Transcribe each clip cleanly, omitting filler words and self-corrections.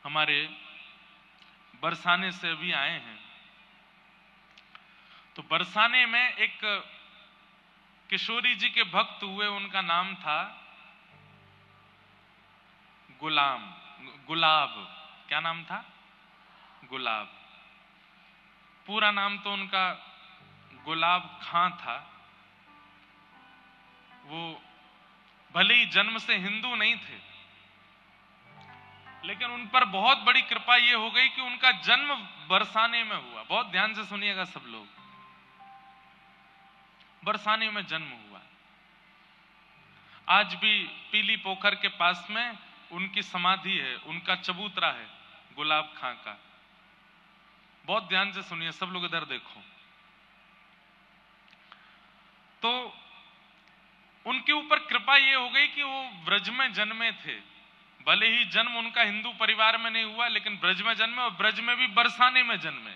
हमारे बरसाने से अभी आए हैं। तो बरसाने में एक किशोरी जी के भक्त हुए, उनका नाम था गुलाब। क्या नाम था? गुलाब। पूरा नाम तो उनका गुलाब खां था। वो भले ही जन्म से हिंदू नहीं थे, लेकिन उन पर बहुत बड़ी कृपा ये हो गई कि उनका जन्म बरसाने में हुआ। बहुत ध्यान से सुनिएगा सब लोग, बरसाने में जन्म हुआ। आज भी पीली पोखर के पास में उनकी समाधि है, उनका चबूतरा है गुलाब खां का। बहुत ध्यान से सुनिए सब लोग, इधर देखो। तो उनके ऊपर कृपा ये हो गई कि वो ब्रज में जन्मे थे। भले ही जन्म उनका हिंदू परिवार में नहीं हुआ, लेकिन ब्रज में जन्मे, और ब्रज में भी बरसाने में जन्मे।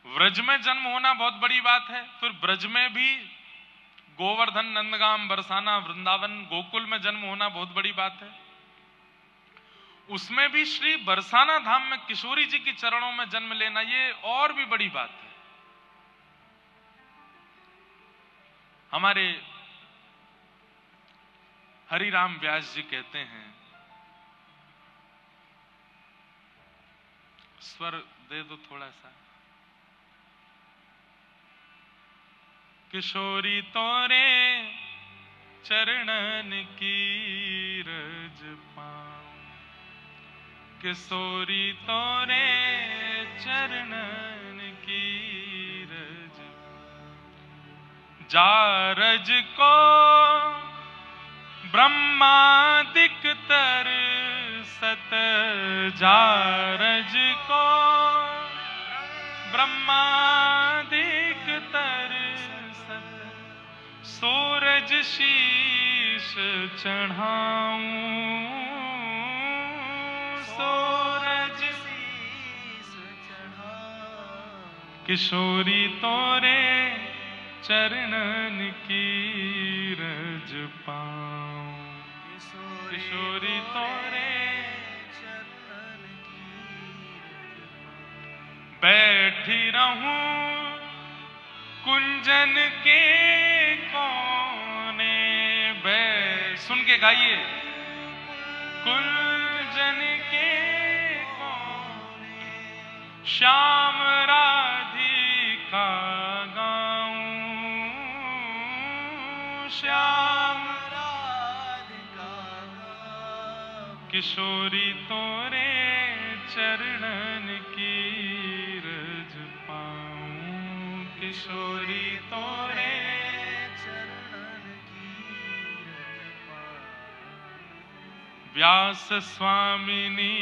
ब्रज में जन्म होना बहुत बड़ी बात है। फिर ब्रज में भी गोवर्धन, नंदगाम, बरसाना, वृंदावन, गोकुल में जन्म होना बहुत बड़ी बात है। उसमें भी श्री बरसाना धाम में किशोरी जी के चरणों में जन्म लेना, ये और भी बड़ी बात है। हमारे हरिराम व्यास जी कहते हैं, स्वर दे दो थोड़ा सा। किशोरी तोरे चरणन की रज पाऊं, किशोरी तोरे चरणन की रज, जारज को ब्रह्मादिक तर सत, जारज को ब्रह्मादिक तर सत, सूरज शीश चढ़ाऊं, सूरज शीश चढ़ाऊं, किशोरी तोरे चरणन की रज पाऊं, किशोरी तोरे चरणन की रज पाऊं, बैठी रहूं कुंजन के कोने, सुन के गाइए, कुंजन के कोने श्याम राधिका गाऊं, श्याम राधिका गाऊं, किशोरी तोरे चरणन की रज पाऊं, किशोरी तोरे चरणन की रज पाऊं, व्यास स्वामिनी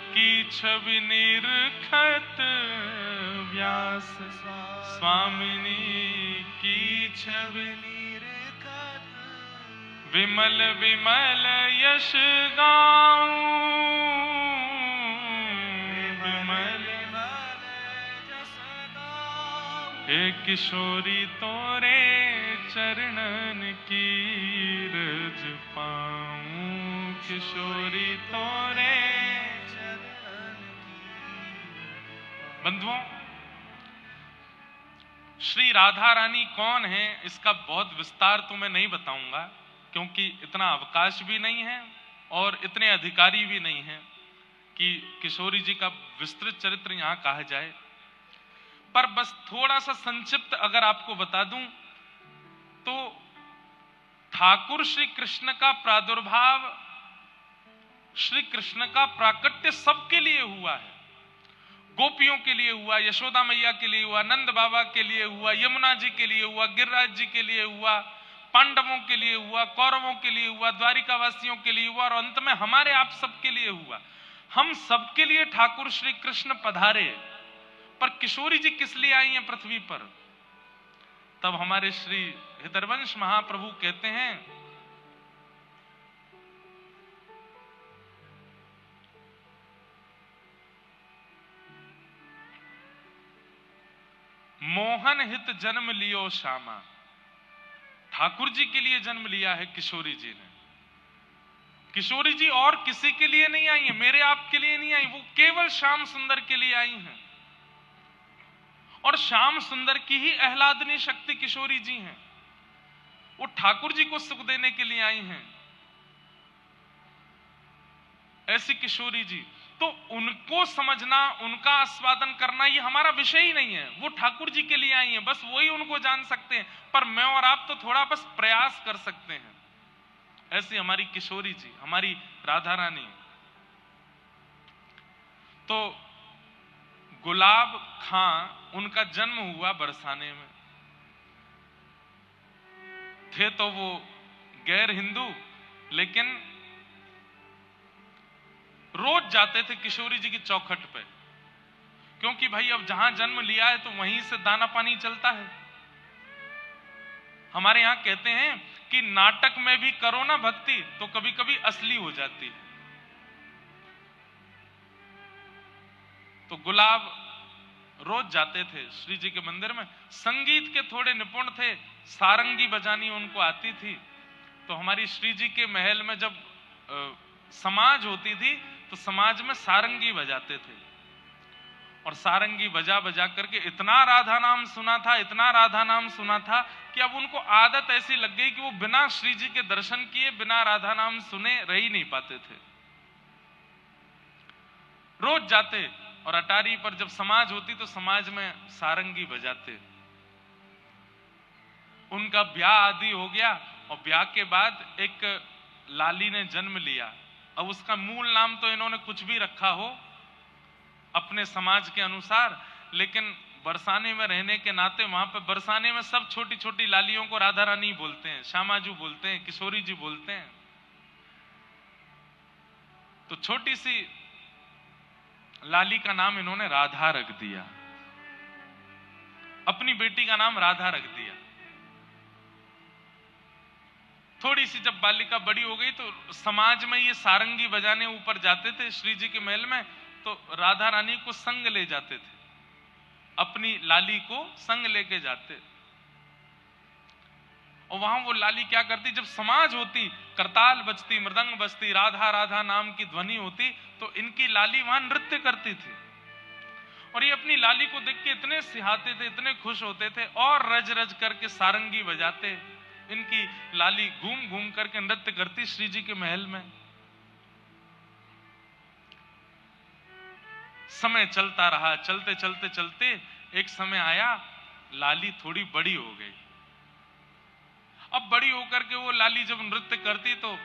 की छवि निरखत, व्यास स्वामिनी की छवि निरखत, विमल विमल यश गाऊं, विमल विमल यश गाऊं, हे किशोरी तोरे चरणन की रज पाऊं, किशोरी तोरे चरणन की। बंधुओं, श्री राधा रानी कौन है इसका बहुत विस्तार तो मैं नहीं बताऊंगा, क्योंकि इतना अवकाश भी नहीं है और इतने अधिकारी भी नहीं है कि किशोरी जी का विस्तृत चरित्र यहां कहा जाए। पर बस थोड़ा सा संक्षिप्त अगर आपको बता दूं तो ठाकुर श्री कृष्ण का प्रादुर्भाव, श्री कृष्ण का प्राकट्य सबके लिए हुआ है। गोपियों के लिए हुआ, यशोदा मैया के लिए हुआ, नंद बाबा के लिए हुआ, यमुना जी के लिए हुआ, गिरिराज जी के लिए हुआ, पांडवों के लिए हुआ, कौरवों के लिए हुआ, द्वारिका वासियों के लिए हुआ, और अंत में हमारे आप सबके लिए हुआ। हम सबके लिए ठाकुर श्री कृष्ण पधारे। पर किशोरी जी किस लिए आई हैं पृथ्वी पर? तब हमारे श्री हृदयवंश महाप्रभु कहते हैं, मोहन हित जन्म लियो श्यामा। ठाकुर जी के लिए जन्म लिया है किशोरी जी ने। किशोरी जी और किसी के लिए नहीं आई है, मेरे आपके लिए नहीं आई, वो केवल श्याम सुंदर के लिए आई हैं। और श्याम सुंदर की ही आह्लादनी शक्ति किशोरी जी हैं। वो ठाकुर जी को सुख देने के लिए आई हैं, ऐसी किशोरी जी। तो उनको समझना, उनका आस्वादन करना ये हमारा विषय ही नहीं है। वो ठाकुर जी के लिए आई हैं, बस वही उनको जान सकते हैं। पर मैं और आप तो थोड़ा बस प्रयास कर सकते हैं। ऐसी हमारी किशोरी जी, हमारी राधा रानी। तो गुलाब खां, उनका जन्म हुआ बरसाने में। थे तो वो गैर हिंदू, लेकिन रोज जाते थे किशोरी जी की चौखट पे, क्योंकि भाई अब जहां जन्म लिया है तो वहीं से दाना पानी चलता है। हमारे यहां कहते हैं कि नाटक में भी करो ना भक्ति तो कभी कभी असली हो जाती है। तो गुलाब रोज जाते थे श्री जी के मंदिर में। संगीत के थोड़े निपुण थे, सारंगी बजानी उनको आती थी। तो हमारी श्री जी के महल में जब समाज होती थी तो समाज में सारंगी बजाते थे। और सारंगी बजा बजा करके इतना राधा नाम सुना था, इतना राधा नाम सुना था कि अब उनको आदत ऐसी लग गई कि वो बिना श्री जी के दर्शन किए, बिना राधा नाम सुने रह ही नहीं पाते थे। रोज जाते और अटारी पर जब समाज होती तो समाज में सारंगी बजाते। उनका ब्याह आदि हो गया और ब्याह के बाद एक लाली ने जन्म लिया। अब उसका मूल नाम तो इन्होंने कुछ भी रखा हो अपने समाज के अनुसार, लेकिन बरसाने में रहने के नाते वहां पे बरसाने में सब छोटी छोटी लालियों को राधा रानी बोलते हैं, श्यामाजू बोलते हैं, किशोरी जी बोलते हैं। तो छोटी सी लाली का नाम इन्होंने राधा रख दिया, अपनी बेटी का नाम राधा रख दिया। थोड़ी सी जब बालिका बड़ी हो गई तो समाज में ये सारंगी बजाने ऊपर जाते थे श्री जी के महल में, तो राधा रानी को संग ले जाते थे, अपनी लाली को संग लेके जाते। और वहां वो लाली क्या करती, जब समाज होती, करताल बजती, मृदंग बजती, राधा राधा नाम की ध्वनि होती, तो इनकी लाली वहां नृत्य करती थी। और ये अपनी लाली को देख के इतने सिहाते थे, इतने खुश होते थे और रज रज करके सारंगी बजाते। इनकी लाली घूम घूम करके नृत्य करती श्री जी के महल में। समय चलता रहा, चलते चलते चलते एक समय आया, लाली थोड़ी बड़ी हो गई। अब बड़ी होकर के वो लाली जब नृत्य करती तो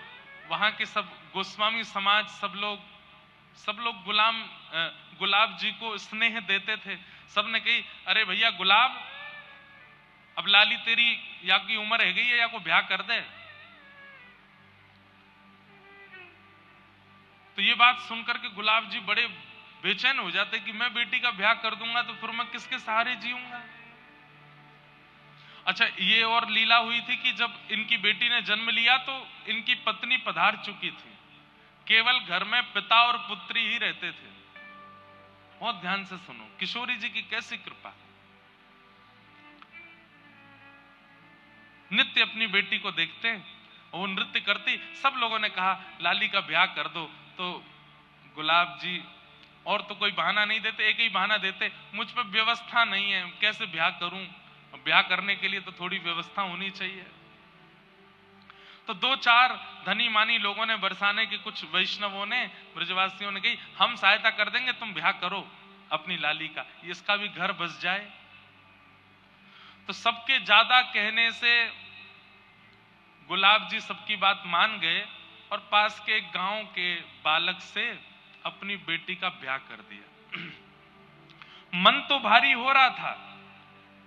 वहां के सब गोस्वामी समाज, सब लोग गुलाब जी को स्नेह देते थे। सबने कही, अरे भैया गुलाब, अब लाली तेरी या की उम्र है गई है, या को ब्याह कर दे। तो ये बात सुनकर के गुलाब जी बड़े बेचैन हो जाते कि मैं बेटी का ब्याह कर दूंगा तो फिर मैं किसके सहारे जीऊंगा। अच्छा, ये और लीला हुई थी कि जब इनकी बेटी ने जन्म लिया तो इनकी पत्नी पधार चुकी थी, केवल घर में पिता और पुत्री ही रहते थे। बहुत ध्यान से सुनो, किशोरी जी की कैसी कृपा। नित्य अपनी बेटी को देखते और वो नृत्य करती। सब लोगों ने कहा लाली का ब्याह कर दो, तो गुलाब जी और तो कोई बहाना नहीं देते, एक ही बहाना देते, मुझ पर व्यवस्था नहीं है, कैसे ब्याह करूं। ब्याह करने के लिए तो थोड़ी व्यवस्था होनी चाहिए। तो दो चार धनी मानी लोगों ने, बरसाने के कुछ वैष्णवों ने, ब्रजवासियों ने कही, हम सहायता कर देंगे, तुम ब्याह करो अपनी लाली का, इसका भी घर बस जाए। तो सबके ज्यादा कहने से गुलाब जी सबकी बात मान गए और पास के एक गांव के बालक से अपनी बेटी का ब्याह कर दिया। मन तो भारी हो रहा था,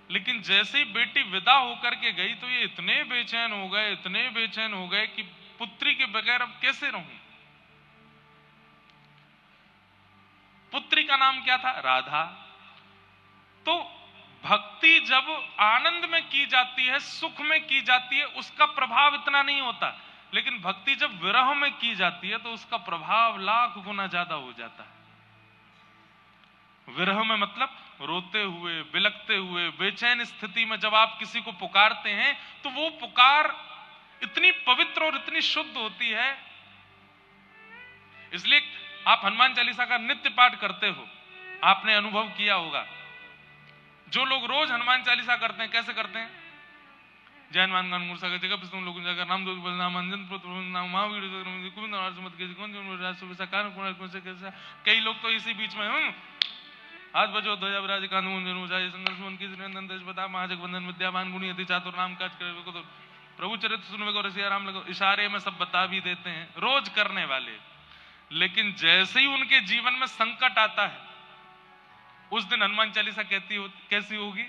लेकिन जैसे ही बेटी विदा होकर के गई तो ये इतने बेचैन हो गए, इतने बेचैन हो गए कि पुत्री के बगैर अब कैसे रहूं। पुत्री का नाम क्या था? राधा। तो भक्ति जब आनंद में की जाती है, सुख में की जाती है, उसका प्रभाव इतना नहीं होता, लेकिन भक्ति जब विरह में की जाती है तो उसका प्रभाव लाख गुना ज्यादा हो जाता है। विरह में मतलब रोते हुए, बिलखते हुए, बेचैन स्थिति में जब आप किसी को पुकारते हैं तो वो पुकार इतनी पवित्र और इतनी शुद्ध होती है इसलिए आप हनुमान चालीसा का नित्य पाठ करते हो, आपने अनुभव किया होगा। जो लोग रोज हनुमान चालीसा करते हैं, कैसे करते हैं? जय हनुमान ज्ञान गुण सागर जगत स्तुति लोक उजागर नाम दो नाम अंजन पुत्र नाम महावीर गोविंद नाम सुमत के कौन जो राज सुबह कारण कौन से कैसा। कई लोग तो इसी बीच में हाथ बजो ध्वजा विराज कांध मुंजन उजाय संघर्ष मन की नंदन देश बता महाजगवंदन विद्यावान गुणी अति चातुर नाम काज करे को। तो प्रभु चरित्र सुनवे को रसिया राम लगो, इशारे में सब बता भी देते हैं रोज करने वाले। लेकिन जैसे ही उनके जीवन में संकट आता है, उस दिन हनुमान चालीसा कैसी होगी?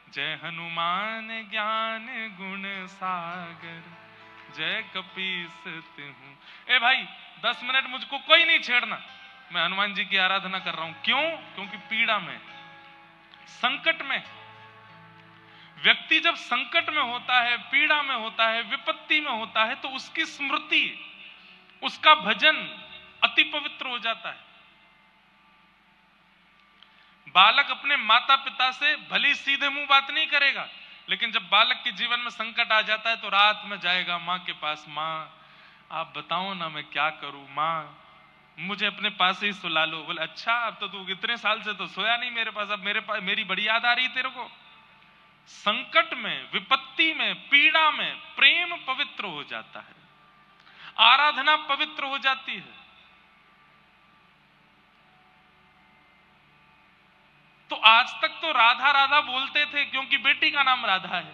जय हनुमान ज्ञान गुण सागर जय कपीस तिहु। ए भाई 10 मिनट मुझको कोई नहीं छेड़ना, मैं हनुमान जी की आराधना कर रहा हूं। क्यों? क्योंकि पीड़ा में, संकट में, व्यक्ति जब संकट में होता है, पीड़ा में होता है, विपत्ति में होता है, तो उसकी स्मृति, उसका भजन अति पवित्र हो जाता है। बालक अपने माता पिता से भली सीधे मुंह बात नहीं करेगा, लेकिन जब बालक के जीवन में संकट आ जाता है तो रात में जाएगा मां के पास, मां आप बताओ ना मैं क्या करूं, मां मुझे अपने पास ही सुला लो। बोले अच्छा, अब तो तू इतने साल से तो सोया नहीं मेरे पास, अब मेरे पास मेरी बड़ी याद आ रही तेरे को। संकट में, विपत्ति में, पीड़ा में प्रेम पवित्र हो जाता है, आराधना पवित्र हो जाती है। तो आज तक तो राधा राधा बोलते थे क्योंकि बेटी का नाम राधा है,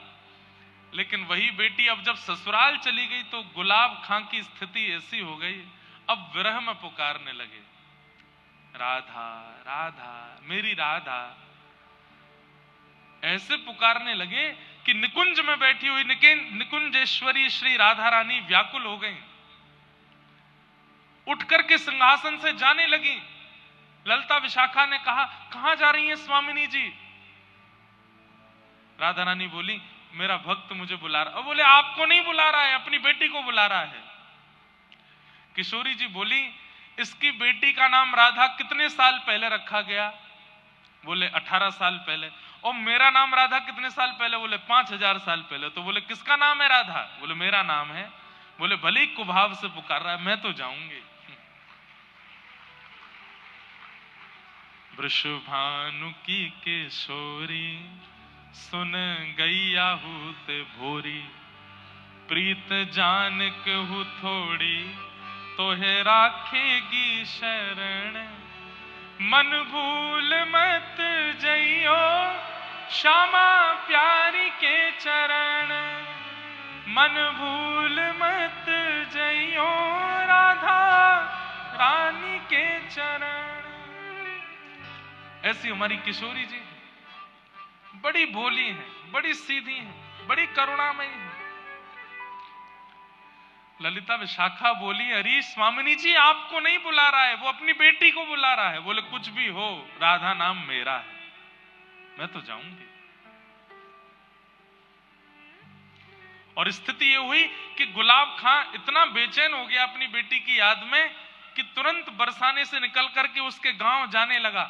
लेकिन वही बेटी अब जब ससुराल चली गई तो गुलाब खां की स्थिति ऐसी हो गई, अब विरह में पुकारने लगे, राधा राधा मेरी राधा। ऐसे पुकारने लगे कि निकुंज में बैठी हुई निकुंजेश्वरी श्री राधा रानी व्याकुल हो गई, उठ करके सिंहासन से जाने लगी। ललता विशाखा ने कहा कहां जा रही हैं स्वामिनी जी? राधा रानी बोली मेरा भक्त मुझे बुला रहा। बोले आपको नहीं बुला रहा है, अपनी बेटी को बुला रहा है। किशोरी जी बोली इसकी बेटी का नाम राधा कितने साल पहले रखा गया? बोले 18 साल पहले। और मेरा नाम राधा कितने साल पहले? बोले 5000 साल पहले। तो बोले किसका नाम है राधा? बोले मेरा नाम है। बोले भले कुभाव से पुकार रहा है, मैं तो जाऊंगी। वृषभानु की किशोरी सुन गई आहूत भोरी, प्रीत जान कहू थोड़ी तोहे राखेगी शरण। मन भूल मत जइयो श्यामा प्यारी के चरण, मन भूल मत जइयो राधा रानी के चरण। ऐसी हमारी किशोरी जी बड़ी भोली है, बड़ी सीधी है, बड़ी करुणामयी है। ललिता विशाखा बोली अरे स्वामिनी जी आपको नहीं बुला रहा है, वो अपनी बेटी को बुला रहा है। बोले कुछ भी हो राधा नाम मेरा है, मैं तो जाऊंगी। और स्थिति ये हुई कि गुलाब खां इतना बेचैन हो गया अपनी बेटी की याद में कि तुरंत बरसाने से निकल करके उसके गांव जाने लगा।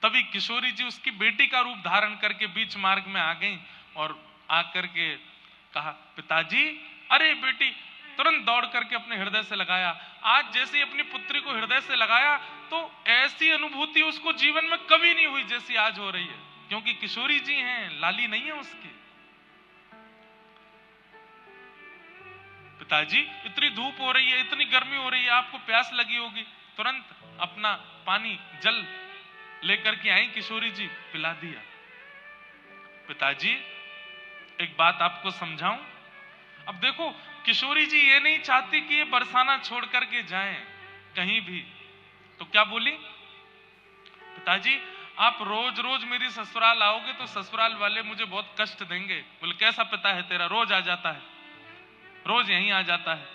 तभी किशोरी जी उसकी बेटी का रूप धारण करके बीच मार्ग में आ गई और आकर के कहा पिताजी। अरे बेटी तुरंत दौड़ करके अपने हृदय से लगाया। आज जैसे अपनी पुत्री को हृदय से लगाया तो ऐसी अनुभूति उसको जीवन में कभी नहीं हुई जैसी आज हो रही है, क्योंकि किशोरी जी हैं, लाली नहीं है उसकी। पिताजी इतनी धूप हो रही है, इतनी गर्मी हो रही है, आपको प्यास लगी होगी। तुरंत अपना पानी जल लेकर के आई किशोरी जी, पिला दिया। पिताजी एक बात आपको समझाऊं। अब देखो किशोरी जी ये नहीं चाहती कि ये बरसाना छोड़ करके जाएं कहीं भी, तो क्या बोली पिताजी आप रोज रोज मेरी ससुराल आओगे तो ससुराल वाले मुझे बहुत कष्ट देंगे। बोले कैसा पिता है तेरा, रोज आ जाता है, रोज यहीं आ जाता है।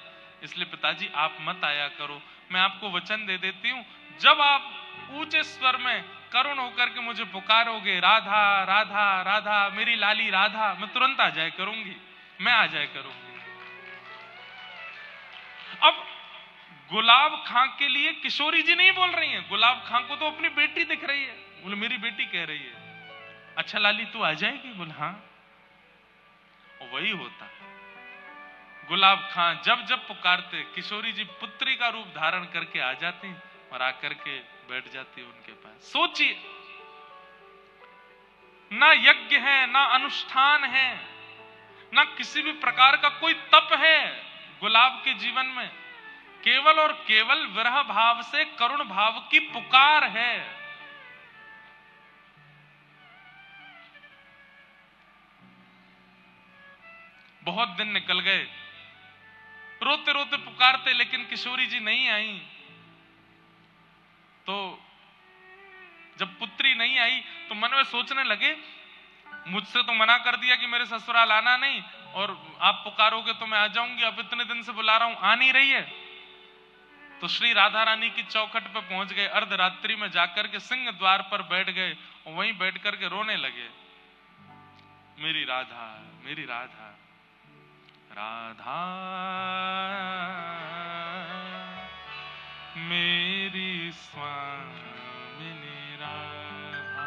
इसलिए पिताजी आप मत आया करो। मैं आपको वचन दे देती हूं, जब आप ऊंचे स्वर में करुण होकर के मुझे पुकारोगे राधा राधा राधा मेरी लाली राधा, मैं तुरंत आ जाया करूंगी, मैं आ जाया करूंगी। अब गुलाब खां के लिए किशोरी जी नहीं बोल रही हैं, गुलाब खां को तो अपनी बेटी दिख रही है। बोले मेरी बेटी कह रही है अच्छा लाली तू आ जाएगी? बोले हाँ। और वही होता है, गुलाब खां जब जब पुकारते किशोरी जी पुत्री का रूप धारण करके आ जाती और आकर के बैठ जाती उनके पास। सोचिए, ना यज्ञ है, ना अनुष्ठान है, ना किसी भी प्रकार का कोई तप है गुलाब के जीवन में, केवल और केवल विरह भाव से करुण भाव की पुकार है। बहुत दिन निकल गए, रोते रोते पुकारते, लेकिन किशोरी जी नहीं आई। तो जब पुत्री नहीं आई तो मन में सोचने लगे, मुझसे तो मना कर दिया कि मेरे ससुराल आना नहीं, और आप पुकारोगे तो मैं आ जाऊंगी, अब इतने दिन से बुला रहा हूं, आ नहीं रही है। तो श्री राधा रानी की चौखट पर पहुंच गए, अर्धरात्रि में जाकर के सिंह द्वार पर बैठ गए और वहीं बैठ करके रोने लगे, मेरी राधा, मेरी राधा, राधा मेरी स्वामिनी राधा,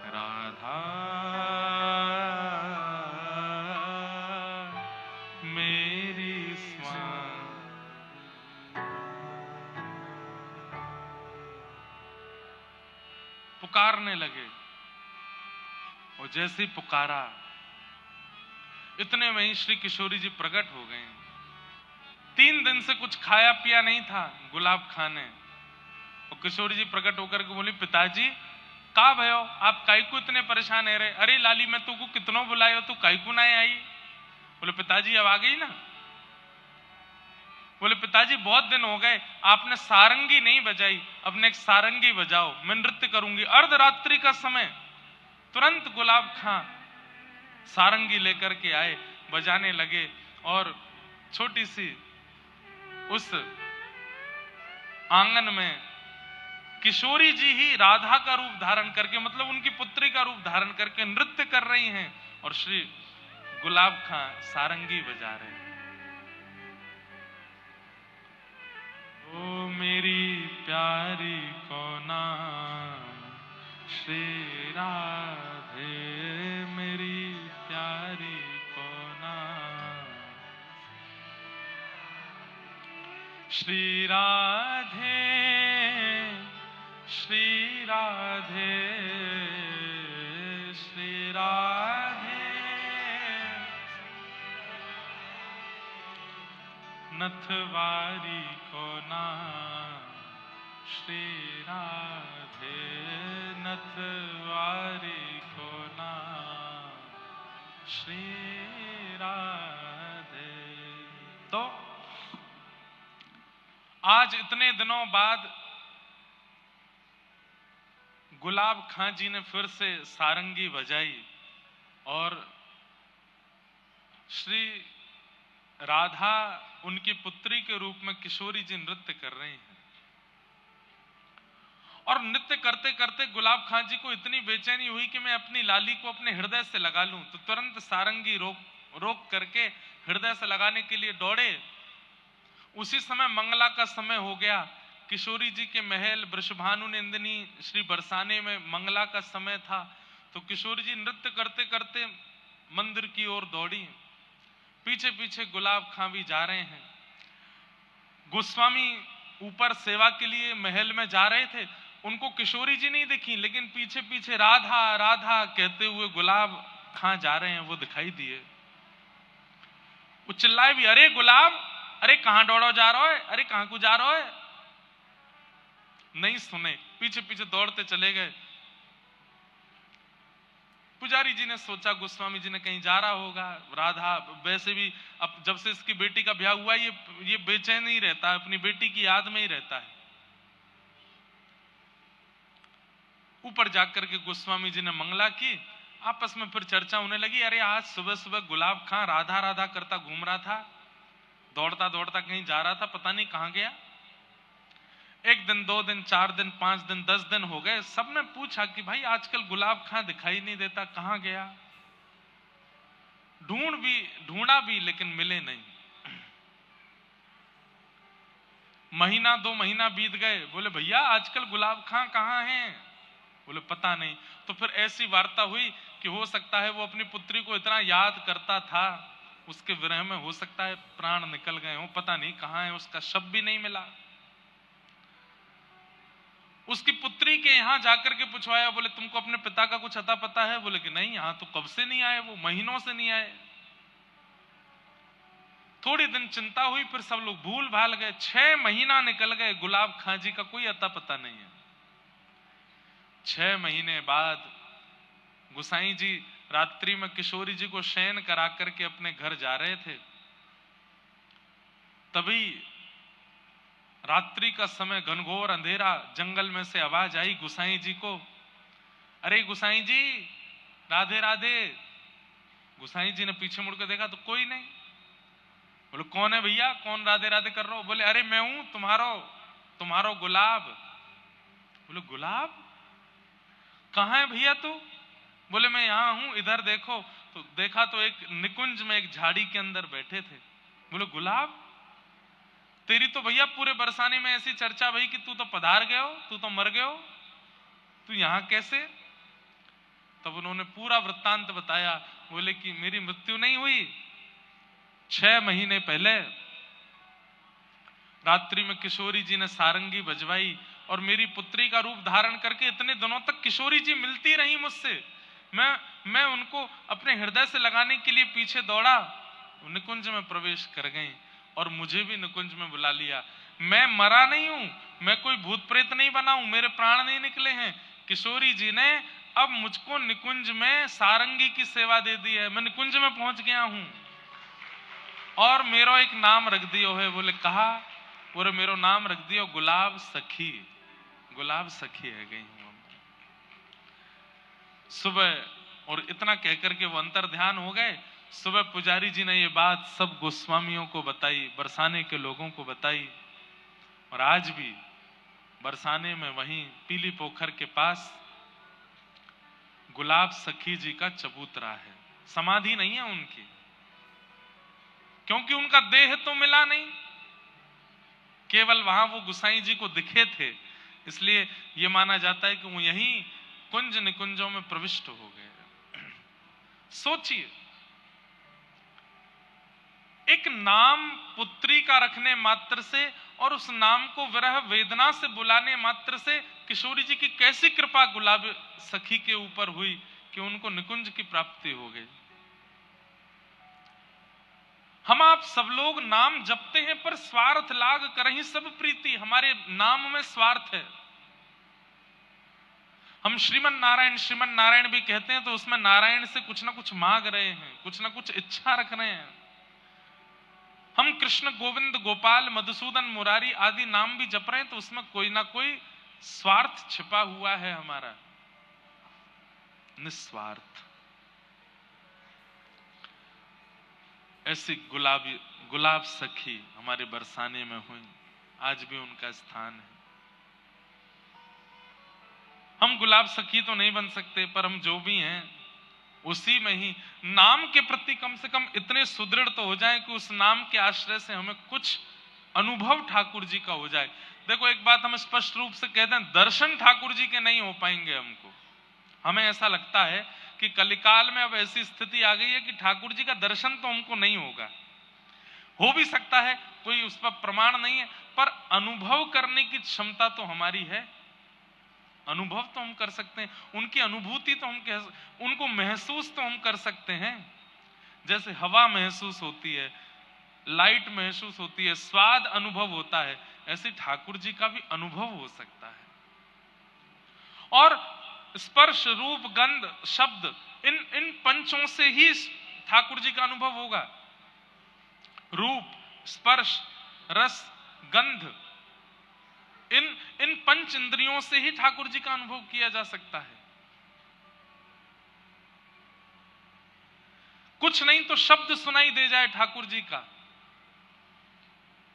राधा मेरी पुकारने लगे। और जैसे ही पुकारा इतने में ही श्री किशोरी जी प्रकट हो गए। 3 दिन से कुछ खाया पिया नहीं था गुलाब खां ने। और किशोरी जी प्रकट होकर के बोली, पिताजी का भयो, आप काई को इतने परेशान है रहे? अरे लाली मैं तुमको कितनों बुलायो, तू काई को ना आई? बोले पिताजी अब आ गई ना। बोले पिताजी बहुत दिन हो गए आपने सारंगी नहीं बजाई, अब एक सारंगी बजाओ, मैं नृत्य करूंगी। अर्धरात्रि का समय, तुरंत गुलाब खां सारंगी लेकर के आए, बजाने लगे। और छोटी सी उस आंगन में किशोरी जी ही राधा का रूप धारण करके, मतलब उनकी पुत्री का रूप धारण करके नृत्य कर रही हैं, और श्री गुलाब खां सारंगी बजा रहे हैं। ओ मेरी प्यारी को नाम श्री राधे, मेरी प्यारी को नाम श्री राधे, श्री राधे, श्री राधे नथवारी को नाम श्री राधे, नथवारी को नाम श्री राधे। तो आज इतने दिनों बाद गुलाब खां जी ने फिर से सारंगी बजाई और श्री राधा उनकी पुत्री के रूप में किशोरी जी नृत्य कर रही हैं। और नृत्य करते करते गुलाब खां जी को इतनी बेचैनी हुई कि मैं अपनी लाली को अपने हृदय से लगा लूं, तो तुरंत सारंगी रोक करके हृदय से लगाने के लिए दौड़े। उसी समय मंगला का समय हो गया। किशोरी जी के महल वृषभानु नंदिनी श्री बरसाने में मंगला का समय था। तो किशोरी जी नृत्य करते करते मंदिर की ओर दौड़ी, पीछे पीछे गुलाब खां भी जा रहे हैं। गोस्वामी ऊपर सेवा के लिए महल में जा रहे थे, उनको किशोरी जी नहीं दिखी, लेकिन पीछे पीछे राधा राधा कहते हुए गुलाब खां जा रहे हैं, वो दिखाई दिए। वो चिल्लाए भी, अरे गुलाब, अरे कहां दौड़ो जा रहा है, अरे कहां को जा रहा है? नहीं सुने, पीछे पीछे दौड़ते चले गए। पुजारी जी ने सोचा गोस्वामी जी ने कहीं जा रहा होगा। राधा वैसे भी अब जब से इसकी बेटी का ब्याह हुआ ये बेचैन ही रहता है, अपनी बेटी की याद में ही रहता है। ऊपर जाकर के गोस्वामी जी ने मंगला की। आपस में फिर चर्चा होने लगी, अरे आज सुबह सुबह गुलाब खां राधा राधा करता घूम रहा था, दौड़ता दौड़ता कहीं जा रहा था, पता नहीं कहां गया। 1 दिन 2 दिन 4 दिन 5 दिन 10 दिन हो गए। सबने पूछा कि भाई आजकल गुलाब खां दिखाई नहीं देता, कहां गया? ढूंढा भी लेकिन मिले नहीं। महीना 2 महीना बीत गए। बोले भैया आजकल गुलाब खां कहां हैं? बोले पता नहीं। तो फिर ऐसी वार्ता हुई कि हो सकता है वो अपनी पुत्री को इतना याद करता था उसके विरह में हो सकता है प्राण निकल गए हो, पता नहीं कहां है, उसका शव भी नहीं मिला। उसकी पुत्री के यहां जाकर के पूछवाया, बोले तुमको अपने पिता का कुछ अता पता है? बोले कि नहीं, यहां तो कब से नहीं आए, वो महीनों से नहीं आए। थोड़ी दिन चिंता हुई, फिर सब लोग भूल भाल गए। 6 महीना निकल गए, गुलाब खां जी का कोई अता पता नहीं है। 6 महीने बाद गुसाई जी रात्रि में किशोरी जी को शयन करा करके अपने घर जा रहे थे। तभी रात्रि का समय, घनघोर अंधेरा, जंगल में से आवाज आई गुसाई जी को, अरे गुसाई जी राधे राधे। गुसाई जी ने पीछे मुड़कर देखा तो कोई नहीं। बोले कौन है भैया, कौन राधे राधे कर रहे हो? बोले अरे मैं हूं तुम्हारो गुलाब। बोले गुलाब कहां है भैया तू? बोले मैं यहां हूं, इधर देखो। तो देखा तो एक निकुंज में एक झाड़ी के अंदर बैठे थे। बोले गुलाब, तेरी तो भैया पूरे बरसाने में ऐसी चर्चा भई कि तू तो पधार गए हो, तू तो मर गए हो, तू यहां कैसे? तब उन्होंने पूरा वृत्तांत बताया। बोले कि मेरी मृत्यु नहीं हुई, 6 महीने पहले रात्रि में किशोरी जी ने सारंगी बजवाई और मेरी पुत्री का रूप धारण करके इतने दिनों तक किशोरी जी मिलती रही मुझसे। मैं उनको अपने हृदय से लगाने के लिए पीछे दौड़ा, निकुंज में प्रवेश कर गई और मुझे भी निकुंज में बुला लिया। मैं मरा नहीं हूं, मैं कोई भूत प्रेत नहीं बना हूं, मेरे प्राण नहीं निकले हैं। किशोरी जी ने अब मुझको निकुंज में सारंगी की सेवा दे दी है, मैं निकुंज में पहुंच गया हूं और मेरा एक नाम रख दियो है। बोले कहा? बोले मेरो नाम रख दियो गुलाब सखी। गुलाब सखी है गई हूं सुबह। और इतना कहकर के वो अंतर ध्यान हो गए। सुबह पुजारी जी ने ये बात सब गोस्वामियों को बताई, बरसाने के लोगों को बताई। और आज भी बरसाने में वहीं पीली पोखर के पास गुलाब सखी जी का चबूतरा है। समाधि नहीं है उनकी, क्योंकि उनका देह तो मिला नहीं, केवल वहां वो गुसाई जी को दिखे थे, इसलिए यह माना जाता है कि वो यहीं कुंज निकुंजों में प्रविष्ट हो गए। सोचिए, एक नाम पुत्री का रखने मात्र से और उस नाम को विरह वेदना से बुलाने मात्र से किशोरी जी की कैसी कृपा गुलाब सखी के ऊपर हुई कि उनको निकुंज की प्राप्ति हो गई। हम आप सब लोग नाम जपते हैं पर स्वार्थ लाग करहि सब प्रीति, हमारे नाम में स्वार्थ है। हम श्रीमन नारायण भी कहते हैं तो उसमें नारायण से कुछ ना कुछ मांग रहे हैं, कुछ ना कुछ इच्छा रख रहे हैं। हम कृष्ण गोविंद गोपाल मधुसूदन मुरारी आदि नाम भी जप रहे हैं तो उसमें कोई ना कोई स्वार्थ छिपा हुआ है हमारा। निस्वार्थ ऐसी गुलाब सखी हमारे बरसाने में हुई, आज भी उनका स्थान है। हम गुलाब सखी तो नहीं बन सकते, पर हम जो भी हैं उसी में ही नाम के प्रति कम से कम इतने सुदृढ़ तो हो जाएं कि उस नाम के आश्रय से हमें कुछ अनुभव ठाकुर जी का हो जाए। देखो एक बात हम स्पष्ट रूप से कहते हैं, दर्शन ठाकुर जी के नहीं हो पाएंगे हमको। हमें ऐसा लगता है कि कलिकाल में अब ऐसी स्थिति आ गई है कि ठाकुर जी का दर्शन तो हमको नहीं होगा। हो भी सकता है, कोई उस पर प्रमाण नहीं है, पर अनुभव करने की क्षमता तो हमारी है। अनुभव तो हम कर सकते हैं, उनकी अनुभूति तो हम उनको महसूस तो हम कर सकते हैं। जैसे हवा महसूस होती है, लाइट महसूस होती है, स्वाद अनुभव होता है, ऐसे ठाकुर जी का भी अनुभव हो सकता है। और स्पर्श रूप गंध शब्द, इन पंचों से ही ठाकुर जी का अनुभव होगा। रूप स्पर्श रस गंध, इन पंच इंद्रियों से ही ठाकुर जी का अनुभव किया जा सकता है। कुछ नहीं तो शब्द सुनाई दे जाए ठाकुर जी का,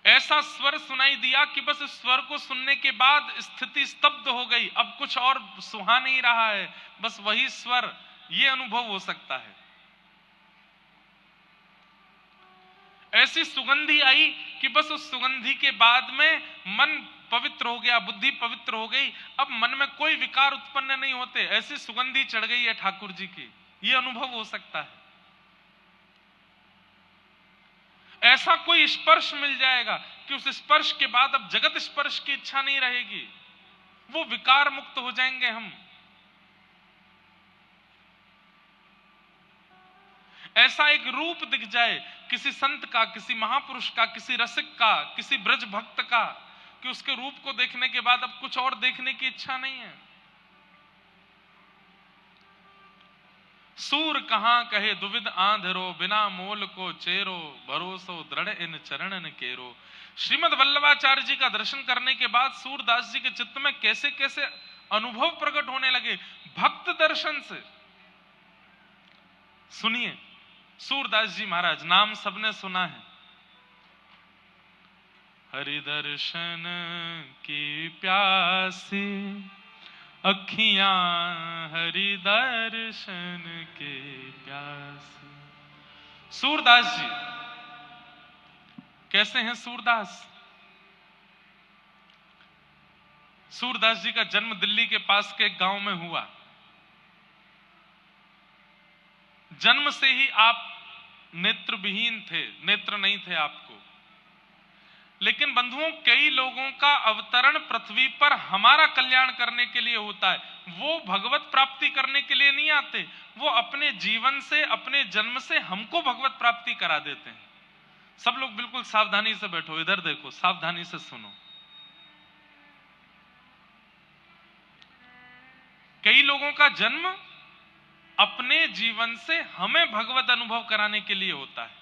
ऐसा स्वर सुनाई दिया कि बस इस स्वर को सुनने के बाद स्थिति स्तब्ध हो गई, अब कुछ और सुहा नहीं रहा है, बस वही स्वर, ये अनुभव हो सकता है। ऐसी सुगंधी आई कि बस उस सुगंधी के बाद में मन पवित्र हो गया, बुद्धि पवित्र हो गई, अब मन में कोई विकार उत्पन्न नहीं होते, ऐसी सुगंधी चढ़ गई है ठाकुर जी की, ये अनुभव हो सकता है। ऐसा कोई स्पर्श मिल जाएगा कि उस स्पर्श के बाद अब जगत स्पर्श की इच्छा नहीं रहेगी, वो विकार मुक्त हो जाएंगे हम। ऐसा एक रूप दिख जाए किसी संत का, किसी महापुरुष का, किसी रसिक का, किसी ब्रज भक्त का, कि उसके रूप को देखने के बाद अब कुछ और देखने की इच्छा नहीं है। सूर कहां कहे दुविध आंधरो, बिना मोल को चेरो, भरोसो दृढ़ इन चरणन केरो। श्रीमद वल्लभाचार्य जी का दर्शन करने के बाद सूरदास जी के चित्त में कैसे कैसे अनुभव प्रकट होने लगे भक्त दर्शन से। सुनिए सूरदास जी महाराज, नाम सबने सुना है। हरि दर्शन की प्यासी अखियां, हरि दर्शन के प्यासी। सूरदास जी कैसे हैं? सूरदास जी का जन्म दिल्ली के पास के एक गांव में हुआ। जन्म से ही आप नेत्र विहीन थे, नेत्र नहीं थे आपको। लेकिन बंधुओं, कई लोगों का अवतरण पृथ्वी पर हमारा कल्याण करने के लिए होता है। वो भगवत प्राप्ति करने के लिए नहीं आते, वो अपने जीवन से, अपने जन्म से हमको भगवत प्राप्ति करा देते हैं। सब लोग बिल्कुल सावधानी से बैठो, इधर देखो, सावधानी से सुनो। कई लोगों का जन्म अपने जीवन से हमें भगवत अनुभव कराने के लिए होता है।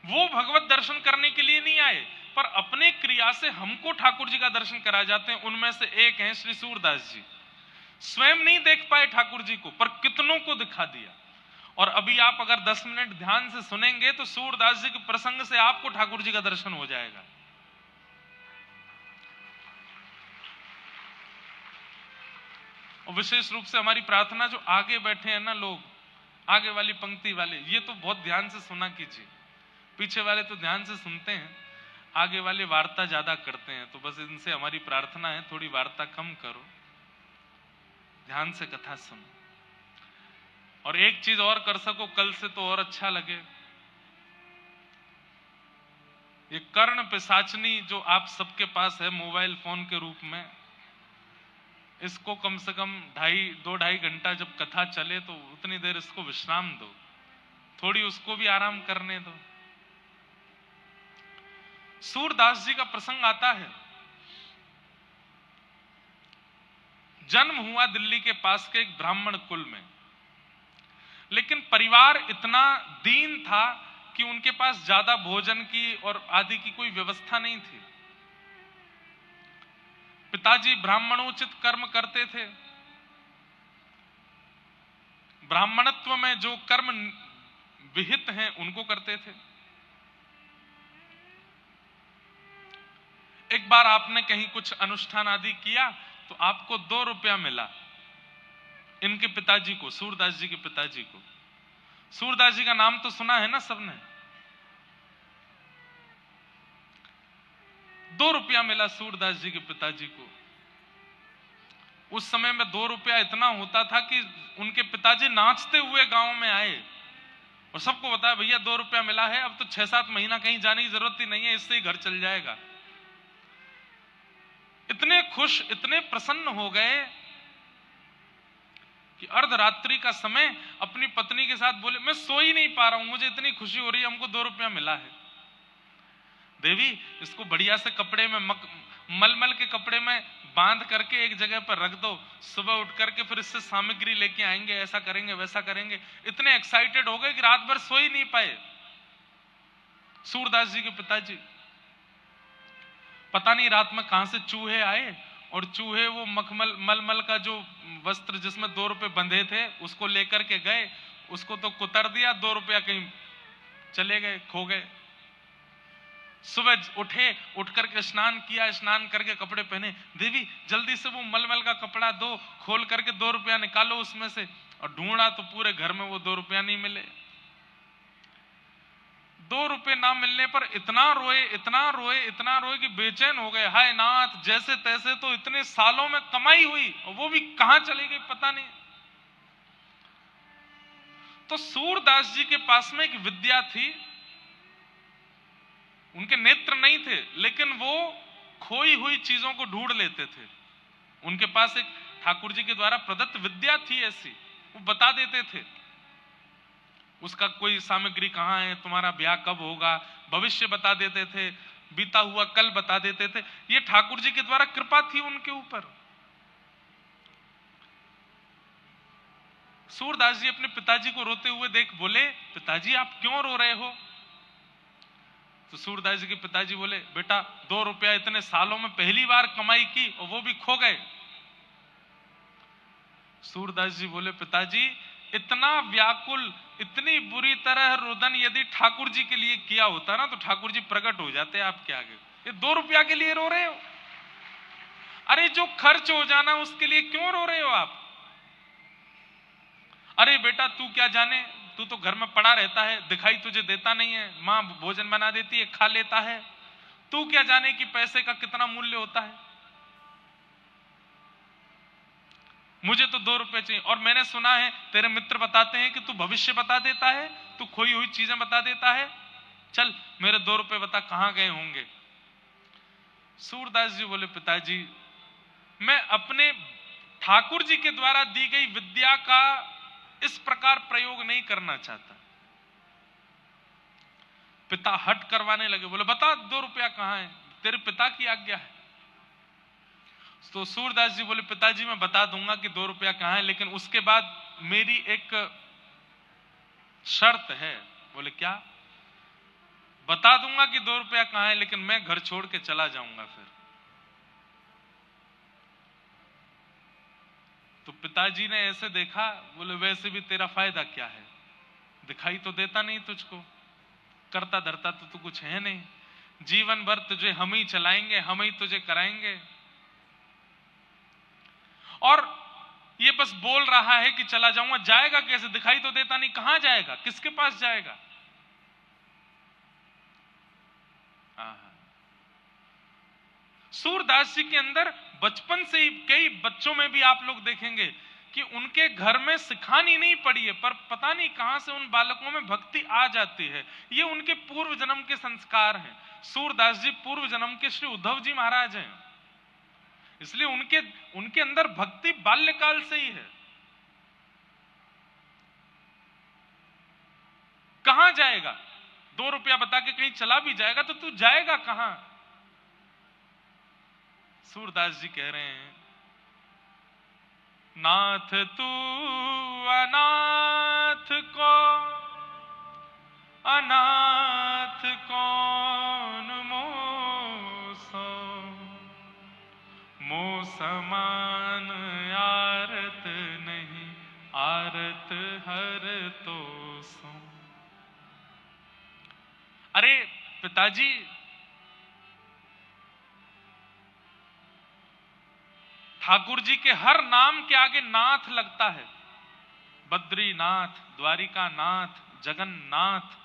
वो भगवत दर्शन करने के लिए नहीं आए, पर अपने क्रिया से हमको ठाकुर जी का दर्शन करा जाते हैं। उनमें से एक हैं श्री सूरदास जी। स्वयं नहीं देख पाए ठाकुर जी को, पर कितनों को दिखा दिया। और अभी आप अगर 10 मिनट ध्यान से सुनेंगे तो सूरदास जी के प्रसंग से आपको ठाकुर जी का दर्शन हो जाएगा। और विशेष रूप से हमारी प्रार्थना, जो आगे बैठे हैं ना लोग, आगे वाली पंक्ति वाले, ये तो बहुत ध्यान से सुना कीजिए। पीछे वाले तो ध्यान से सुनते हैं, आगे वाले वार्ता ज्यादा करते हैं। तो बस इनसे हमारी प्रार्थना है, थोड़ी वार्ता कम करो, ध्यान से कथा सुनो। और एक चीज और कर सको कल से तो और अच्छा लगे, ये कर्ण पिशाचनी जो आप सबके पास है मोबाइल फोन के रूप में, इसको कम से कम 2-2.5 घंटा जब कथा चले तो उतनी देर इसको विश्राम दो, थोड़ी उसको भी आराम करने दो। सूरदास जी का प्रसंग आता है। जन्म हुआ दिल्ली के पास के एक ब्राह्मण कुल में, लेकिन परिवार इतना दीन था कि उनके पास ज्यादा भोजन की और आदि की कोई व्यवस्था नहीं थी। पिताजी ब्राह्मणोचित कर्म करते थे। ब्राह्मणत्व में जो कर्म विहित हैं उनको करते थे। एक बार आपने कहीं कुछ अनुष्ठान आदि किया तो आपको 2 रुपया मिला। इनके पिताजी को, सूरदास जी के पिताजी को, सूरदास जी का नाम तो सुना है ना सबने, 2 रुपया मिला सूरदास जी के पिताजी को। उस समय में 2 रुपया इतना होता था कि उनके पिताजी नाचते हुए गांव में आए और सबको बताया, भैया 2 रुपया मिला है, अब तो 6-7 महीना कहीं जाने की जरूरत ही नहीं है, इससे ही घर चल जाएगा। इतने खुश, इतने प्रसन्न हो गए कि अर्धरात्रि का समय अपनी पत्नी के साथ बोले, मैं सो ही नहीं पा रहा हूं, मुझे इतनी खुशी हो रही है, हमको 2 रुपया मिला है। देवी, इसको बढ़िया से कपड़े में मलमल के कपड़े में बांध करके एक जगह पर रख दो, सुबह उठ करके फिर इससे सामग्री लेके आएंगे, ऐसा करेंगे वैसा करेंगे। इतने एक्साइटेड हो गए कि रात भर सो ही नहीं पाए सूरदास जी के पिताजी। पता नहीं रात में कहां से चूहे आए और चूहे वो मलमल का जो वस्त्र जिसमें 2 रुपए बंधे थे उसको लेकर के गए, उसको तो कुतर दिया, 2 रुपया कहीं चले गए, खो गए। सुबह उठे, उठ करके स्नान किया, स्नान करके कपड़े पहने, देवी जल्दी से वो मलमल का कपड़ा दो, खोल करके 2 रुपया निकालो उसमें से। और ढूंढा तो पूरे घर में वो 2 रुपया नहीं मिले। 2 रुपए ना मिलने पर इतना रोए, इतना रोए, इतना रोए कि बेचैन हो गए। हाय नाथ, जैसे तैसे तो इतने सालों में कमाई हुई और वो भी कहां चली गई पता नहीं। तो सूरदास जी के पास में एक विद्या थी, उनके नेत्र नहीं थे, लेकिन वो खोई हुई चीजों को ढूंढ लेते थे। उनके पास एक ठाकुर जी के द्वारा प्रदत्त विद्या थी ऐसी, वो बता देते थे उसका कोई सामग्री कहां है, तुम्हारा ब्याह कब होगा, भविष्य बता देते थे, बीता हुआ कल बता देते थे। ये ठाकुर जी के द्वारा कृपा थी उनके ऊपर। सूरदास जी अपने पिताजी को रोते हुए देख बोले, पिताजी आप क्यों रो रहे हो? तो सूरदास जी के पिताजी बोले, बेटा 2 रुपया इतने सालों में पहली बार कमाई की और वो भी खो गए। सूरदास जी बोले, पिताजी इतना व्याकुल, इतनी बुरी तरह रुदन यदि ठाकुर जी के लिए किया होता ना तो ठाकुर जी प्रकट हो जाते आपके आगे। ये 2 रुपया के लिए रो रहे हो? अरे जो खर्च हो जाना उसके लिए क्यों रो रहे हो आप? अरे बेटा तू क्या जाने, तू तो घर में पड़ा रहता है, दिखाई तुझे देता नहीं है, मां भोजन बना देती है, खा लेता है, तू क्या जाने कि पैसे का कितना मूल्य होता है। मुझे तो 2 रुपए चाहिए। और मैंने सुना है तेरे मित्र बताते हैं कि तू भविष्य बता देता है, तू खोई हुई चीजें बता देता है, चल मेरे 2 रुपए बता कहां गए होंगे। सूरदास जी बोले, पिताजी मैं अपने ठाकुर जी के द्वारा दी गई विद्या का इस प्रकार प्रयोग नहीं करना चाहता। पिता हट करवाने लगे, बोले बता 2 रुपया कहां है, तेरे पिता की आज्ञा है। तो सूरदास जी बोले, पिताजी मैं बता दूंगा कि 2 रुपया कहां है, लेकिन उसके बाद मेरी एक शर्त है। बोले क्या? बता दूंगा कि 2 रुपया कहां है, लेकिन मैं घर छोड़ के चला जाऊंगा फिर। तो पिताजी ने ऐसे देखा, बोले वैसे भी तेरा फायदा क्या है, दिखाई तो देता नहीं तुझको, करता धरता तो तू कुछ है नहीं, जीवन भर तुझे हम ही चलाएंगे, हम ही तुझे कराएंगे। और ये बस बोल रहा है कि चला जाऊंगा, जाएगा कैसे? दिखाई तो देता नहीं, कहां जाएगा, किसके पास जाएगा? सूरदास जी के अंदर बचपन से ही, कई बच्चों में भी आप लोग देखेंगे कि उनके घर में सिखानी नहीं पड़ी है, पर पता नहीं कहां से उन बालकों में भक्ति आ जाती है। ये उनके पूर्व जन्म के संस्कार हैं। सूरदास जी पूर्व जन्म के श्री उद्धव जी महाराज हैं, इसलिए उनके उनके अंदर भक्ति बाल्यकाल से ही है। कहां जाएगा? 2 रुपया बता के कहीं चला भी जाएगा तो तू जाएगा कहां? सूरदास जी कह रहे हैं, नाथ तू अनाथ को अनाथ कौन मोसो, मो समान आरत नहीं, आरत हर तो सो। अरे पिताजी ठाकुर जी के हर नाम के आगे नाथ लगता है। बद्रीनाथ, द्वारिकानाथ, जगन्नाथ,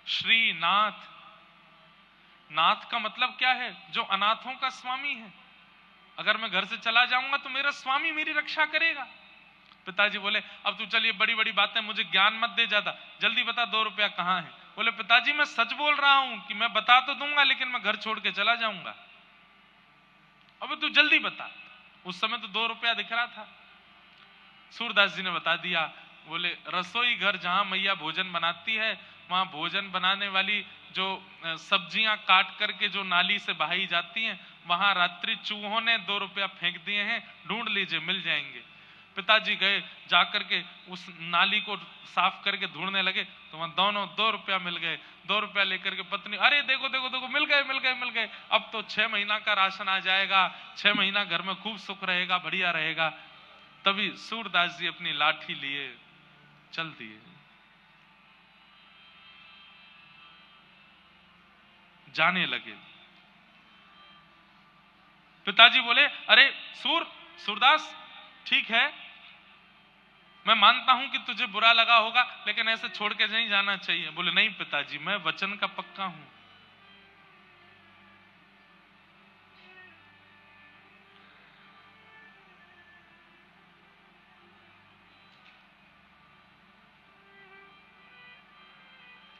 श्रीनाथ। नाथ का मतलब क्या है? जो अनाथों का स्वामी है। अगर मैं घर से चला जाऊंगा तो मेरा स्वामी मेरी रक्षा करेगा। पिताजी बोले, अब तू चलिए बड़ी बड़ी बातें, मुझे ज्ञान मत दे ज्यादा, जल्दी बता 2 रुपया कहां है। बोले पिताजी मैं सच बोल रहा हूं कि मैं बता तो दूंगा, लेकिन मैं घर छोड़ के चला जाऊंगा। अब तू जल्दी बता। उस समय तो 2 रुपया दिख रहा था। सूरदास जी ने बता दिया। बोले रसोई घर जहां मैया भोजन बनाती है, वहां भोजन बनाने वाली जो सब्जियां काट करके जो नाली से बहाई जाती हैं, वहां रात्रि चूहों ने 2 रुपया फेंक दिए हैं, ढूंढ लीजिए मिल जाएंगे। पिताजी गए, जाकर के उस नाली को साफ करके ढूंढने लगे तो वहां दोनों 2 रुपया मिल गए। 2 रुपया लेकर के पत्नी, अरे देखो देखो देखो, मिल गए मिल गए मिल गए, अब तो 6 महीना का राशन आ जाएगा, 6 महीना घर में खूब सुख रहेगा, बढ़िया रहेगा। तभी सूरदास जी अपनी लाठी लिए चल दिए, जाने लगे। पिताजी बोले, अरे सूरदास ठीक है, मैं मानता हूं कि तुझे बुरा लगा होगा, लेकिन ऐसे छोड़ के नहीं जाना चाहिए। बोले नहीं पिताजी, मैं वचन का पक्का हूं।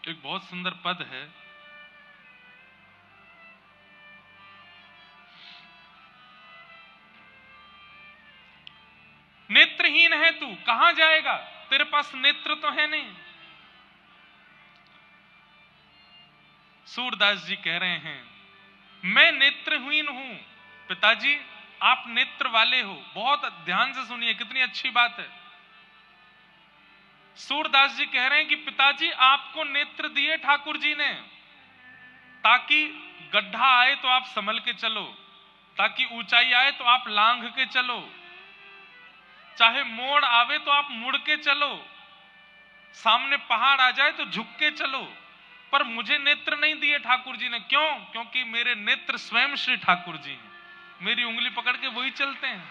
एक बहुत सुंदर पद है, नेत्रहीन है तू, कहां जाएगा, तेरे पास नेत्र तो है नहीं। सूरदास जी कह रहे हैं मैं नेत्रहीन हूं, पिताजी आप नेत्र वाले हो। बहुत ध्यान से सुनिए, कितनी अच्छी बात है। सूरदास जी कह रहे हैं कि पिताजी आपको नेत्र दिए ठाकुर जी ने, ताकि गड्ढा आए तो आप संभल के चलो, ताकि ऊंचाई आए तो आप लांघ के चलो, चाहे मोड़ आवे तो आप मुड़ के चलो, सामने पहाड़ आ जाए तो झुक के चलो। पर मुझे नेत्र नहीं दिए ठाकुर जी ने। क्यों? क्योंकि मेरे नेत्र स्वयं श्री ठाकुर जी हैं, मेरी उंगली पकड़ के वही चलते हैं।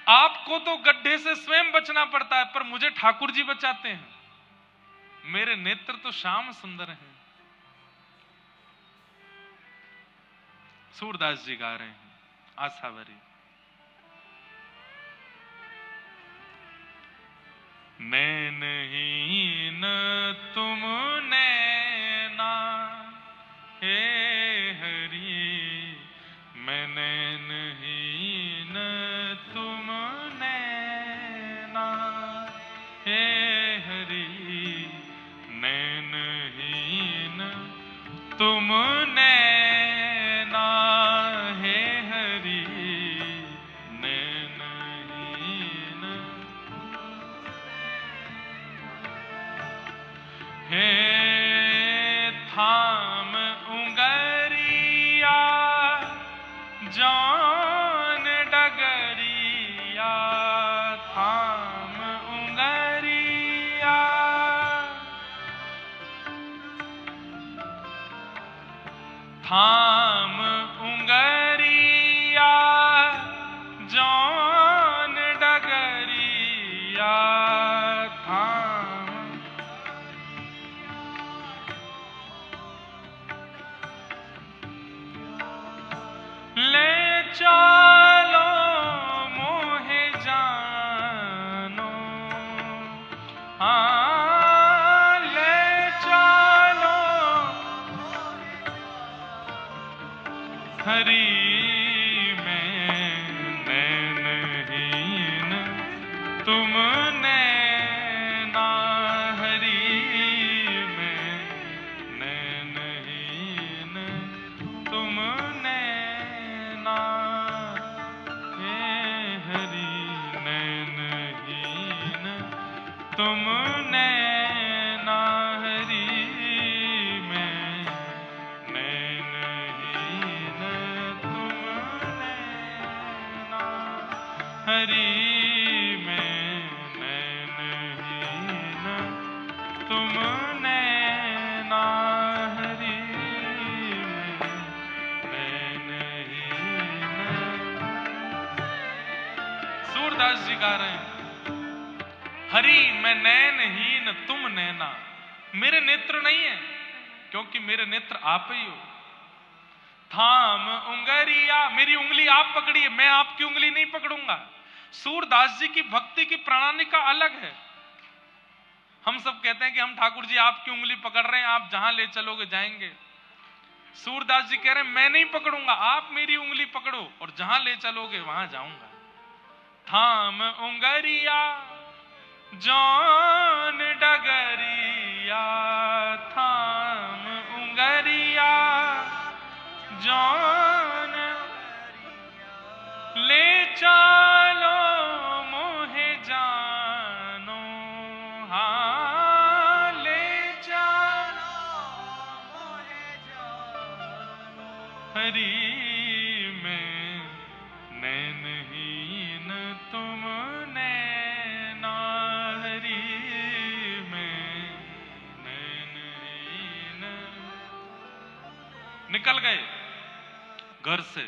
आपको तो गड्ढे से स्वयं बचना पड़ता है, पर मुझे ठाकुर जी बचाते हैं। मेरे नेत्र तो श्याम सुंदर हैं। सूरदास जी गा रहे हैं आशा भरी। नैनहीन तुम नैना हे हरि, मैं नैनहीन तुम नैना हे हरि, नैनहीन तुम नैना हे हरि, नैनहीन हे थाम उंगरिया जान डगरिया, थाम उंगरिया थाम उंगरिया जान डगरिया, थाम ले चलो मोहे जानो, हाँ ले चलो हरि में नैनहीन तुम नैना, हरि में नैनहीन तुम नैना हे हरि, नैनहीन तुम नैना हरि में नैनहीन तुम नैना हरि में नैनहीन तुम नैना हरि में नैनहीन। सूरदास जी गा रहे हैं हरि मैं नैनहीन तुम नैना, मेरे नेत्र नहीं है क्योंकि मेरे नेत्र आप ही हो। थाम उंगरिया, मेरी उंगली आप पकड़िए, मैं आपकी उंगली नहीं पकड़ूंगा। सूरदास जी की भक्ति की प्रणाली का अलग है। हम सब कहते हैं कि हम ठाकुर जी आपकी उंगली पकड़ रहे हैं, आप जहां ले चलोगे जाएंगे। सूरदास जी कह रहे हैं मैं नहीं पकड़ूंगा, आप मेरी उंगली पकड़ो और जहां ले चलोगे वहां जाऊंगा। थाम उंगरिया जान डगरिया, थाम उंगरिया जान ले चलो मोहे जानो, हाँ ले चलो मोहे जानो, हरि में नैनहीन तुम नैना, हरि में नैनहीन। निकल गए घर से,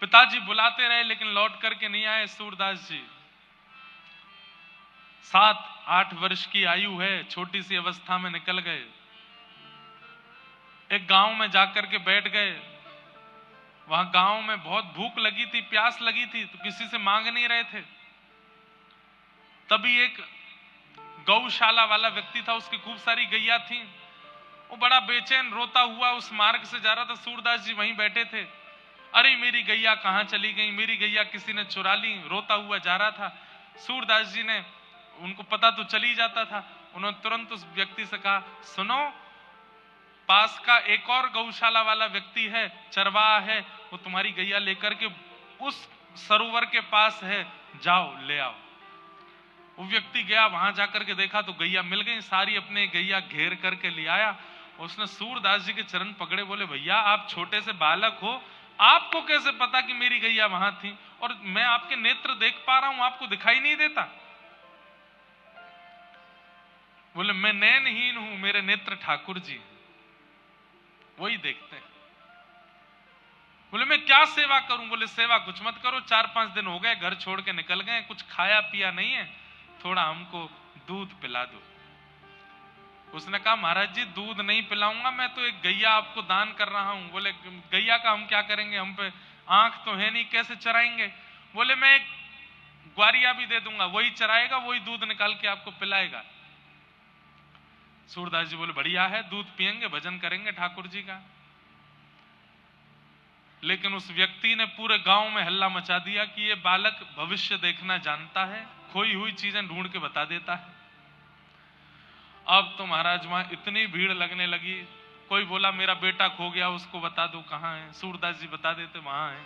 पिताजी बुलाते रहे लेकिन लौट करके नहीं आए। सूरदास जी 7-8 वर्ष की आयु है, छोटी सी अवस्था में निकल गए। एक गांव में जाकर के बैठ गए। वहां गांव में बहुत भूख लगी थी, प्यास लगी थी, तो किसी से मांग नहीं रहे थे। तभी एक गौशाला वाला व्यक्ति था, उसकी खूब सारी गैया थी। वो बड़ा बेचैन रोता हुआ उस मार्ग से जा रहा था। सूरदास जी वहीं बैठे थे। अरे मेरी गैया कहाँ चली गई, मेरी गैया किसी ने चुरा ली, रोता हुआ जा रहा था। सूरदास जी ने, उनको पता तो चली जाता था, उन्होंने तुरंत उस व्यक्ति से कहा, सुनो, पास का एक और गौशाला वाला व्यक्ति है, चरवाहा है, वो तुम्हारी गैया लेकर के उस सरोवर के पास है, जाओ ले आओ। वो व्यक्ति गया, वहां जाकर के देखा तो गैया मिल गई सारी, अपने गैया घेर करके ले आया। उसने सूरदास जी के चरण पकड़े, बोले भैया आप छोटे से बालक हो, आपको कैसे पता कि मेरी गैया वहां थी, और मैं आपके नेत्र देख पा रहा हूं, आपको दिखाई नहीं देता? बोले मैं नयनहीन हूं, मेरे नेत्र ठाकुर जी वही देखते हैं। बोले मैं क्या सेवा करूं? बोले सेवा कुछ मत करो, 4-5 दिन हो गए घर छोड़ के निकल गए, कुछ खाया पिया नहीं है, थोड़ा हमको दूध पिला दो। उसने कहा महाराज जी दूध नहीं पिलाऊंगा, मैं तो एक गैया आपको दान कर रहा हूं। बोले गैया का हम क्या करेंगे, हम पे आंख तो है नहीं, कैसे चराएंगे? बोले मैं एक ग्वारिया भी दे दूंगा, वही चराएगा, वही दूध निकाल के आपको पिलाएगा। सूरदास जी बोले बढ़िया है, दूध पिएंगे, भजन करेंगे ठाकुर जी का। लेकिन उस व्यक्ति ने पूरे गांव में हल्ला मचा दिया कि ये बालक भविष्य देखना जानता है, खोई हुई चीजें ढूंढ के बता देता है। अब तो महाराज वहां इतनी भीड़ लगने लगी, कोई बोला मेरा बेटा खो गया, उसको बता दो कहां है, सूरदास जी बता देते वहां है।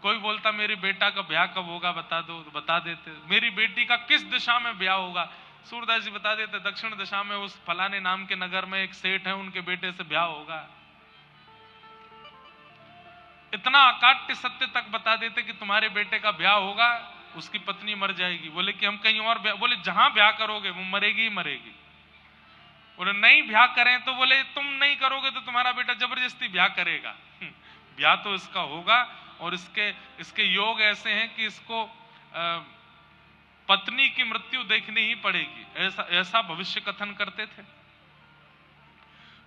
कोई बोलता मेरी बेटा का ब्याह कब होगा बता दो, तो बता देते। मेरी बेटी का किस दिशा में ब्याह होगा, सूरदास जी बता देते, दक्षिण दिशा में उस फलाने नाम के नगर में एक सेठ है, उनके बेटे से ब्याह होगा। इतना अकाट्य सत्य तक बता देते कि तुम्हारे बेटे का ब्याह होगा, उसकी पत्नी मर जाएगी। बोले कि हम कहीं और ब्याह, बोले जहां ब्याह करोगे वो मरेगी ही मरेगी। बोले नहीं ब्याह करें तो, बोले तुम नहीं करोगे तो तुम्हारा बेटा जबरदस्ती ब्याह करेगा। ब्याह तो इसका होगा, और इसके योग ऐसे हैं कि इसको पत्नी की मृत्यु देखनी ही पड़ेगी, ऐसा भविष्य कथन करते थे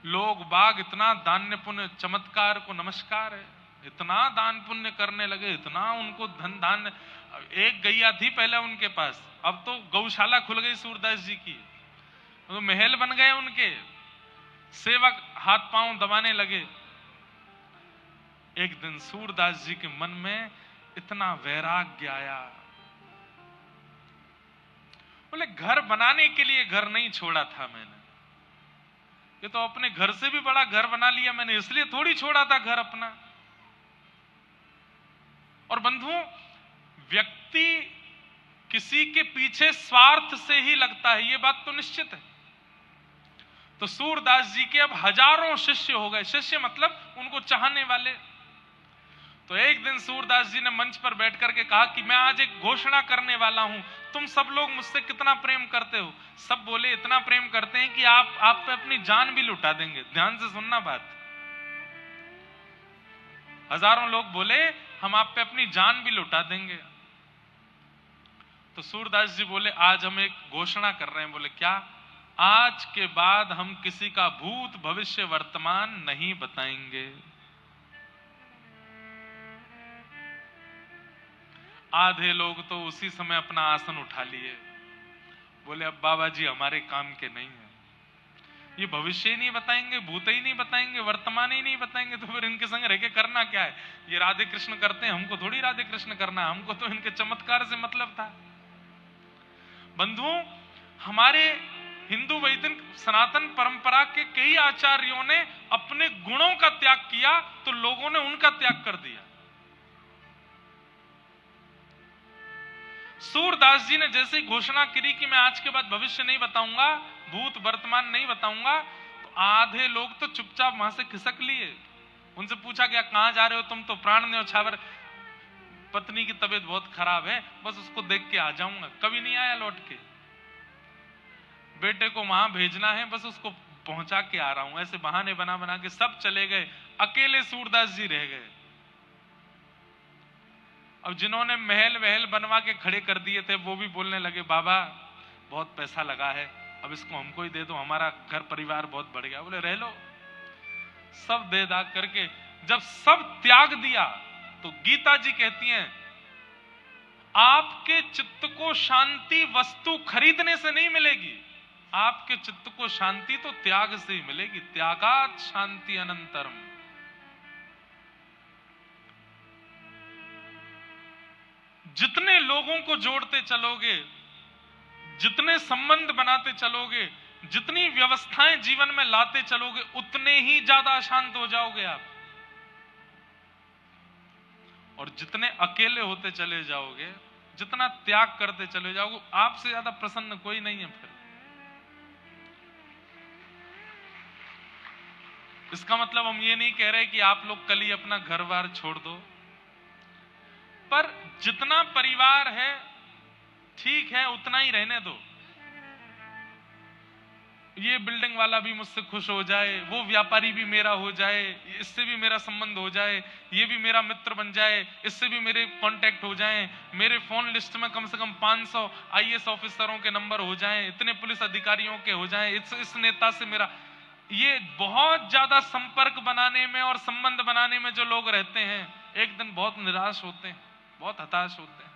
लोग बाग। इतना दान्य पुण्य, चमत्कार को नमस्कार है, इतना दान पुण्य करने लगे, इतना उनको धन दान। एक गैया थी पहले उनके पास, अब तो गौशाला खुल गई सूरदास जी की, तो महल बन गए उनके, सेवक हाथ पांव दबाने लगे। एक दिन सूरदास जी के मन में इतना वैराग्य आया, बोले घर बनाने के लिए घर नहीं छोड़ा था मैंने, ये तो अपने घर से भी बड़ा घर बना लिया मैंने, इसलिए थोड़ी छोड़ा था घर अपना। और बंधुओं, व्यक्ति किसी के पीछे स्वार्थ से ही लगता है, ये बात तो निश्चित है। तो सूरदास जी के अब हजारों शिष्य हो गए, शिष्य मतलब उनको चाहने वाले। तो एक दिन सूरदास जी ने मंच पर बैठ करके कहा कि मैं आज एक घोषणा करने वाला हूं, तुम सब लोग मुझसे कितना प्रेम करते हो? सब बोले इतना प्रेम करते हैं कि आप पे अपनी जान भी लुटा देंगे। ध्यान से सुनना बात। हजारों लोग बोले हम आप पे अपनी जान भी लुटा देंगे। तो सूरदास जी बोले आज हम एक घोषणा कर रहे हैं। बोले क्या? आज के बाद हम किसी का भूत भविष्य वर्तमान नहीं बताएंगे। आधे लोग तो उसी समय अपना आसन उठा लिए, बोले अब बाबा जी हमारे काम के नहीं है, ये भविष्य ही नहीं बताएंगे, भूत ही नहीं बताएंगे, वर्तमान ही नहीं बताएंगे, तो फिर इनके संग रह के करना क्या है? ये राधे कृष्ण करते हैं, हमको थोड़ी राधे कृष्ण करना है, हमको तो इनके चमत्कार से मतलब था। बंधुओं, हमारे हिंदू वैदिक सनातन परंपरा के कई आचार्यों ने अपने गुणों का त्याग किया, तो लोगों ने उनका त्याग कर दिया। सूरदास जी ने जैसे घोषणा करी कि मैं आज के बाद भविष्य नहीं बताऊंगा, भूत वर्तमान नहीं बताऊंगा, तो आधे लोग तो चुपचाप वहां से खिसक लिए। उनसे पूछा गया कहां जा रहे हो तुम? तो प्राण न्योछावर, पत्नी की तबीयत बहुत खराब है, बस उसको देख के आ जाऊंगा। कभी नहीं आया लौट के। बेटे को वहां भेजना है, बस उसको पहुंचा के आ रहा हूं। ऐसे बहाने बना बना के सब चले गए, अकेले सूरदास जी रह गए। अब जिन्होंने महल वहल बनवा के खड़े कर दिए थे, वो भी बोलने लगे बाबा बहुत पैसा लगा है, अब इसको हमको ही दे दो, हमारा घर परिवार बहुत बढ़ गया। बोले रह लो। सब दे दाग करके जब सब त्याग दिया, तो गीता जी कहती हैं आपके चित्त को शांति वस्तु खरीदने से नहीं मिलेगी। आपके चित्त को शांति तो त्याग से ही मिलेगी। त्यागात शांति अनंतरम। जितने लोगों को जोड़ते चलोगे, जितने संबंध बनाते चलोगे, जितनी व्यवस्थाएं जीवन में लाते चलोगे, उतने ही ज्यादा अशांत हो जाओगे आप। और जितने अकेले होते चले जाओगे, जितना त्याग करते चले जाओगे, आपसे ज्यादा प्रसन्न कोई नहीं है फिर। इसका मतलब हम ये नहीं कह रहे कि आप लोग कल ही अपना घर बार छोड़ दो, पर जितना परिवार है ठीक है, उतना ही रहने दो। ये बिल्डिंग वाला भी मुझसे खुश हो जाए, वो व्यापारी भी मेरा हो जाए, इससे भी मेरा संबंध हो जाए, ये भी मेरा मित्र बन जाए, इससे भी मेरे कांटेक्ट हो जाएं, मेरे फोन लिस्ट में कम से कम 500 आईएएस ऑफिसरों के नंबर हो जाएं, इतने पुलिस अधिकारियों के हो जाएं, इस नेता से मेरा। ये बहुत ज्यादा संपर्क बनाने में और संबंध बनाने में जो लोग रहते हैं, एक दिन बहुत निराश होते हैं, बहुत हताश होते हैं।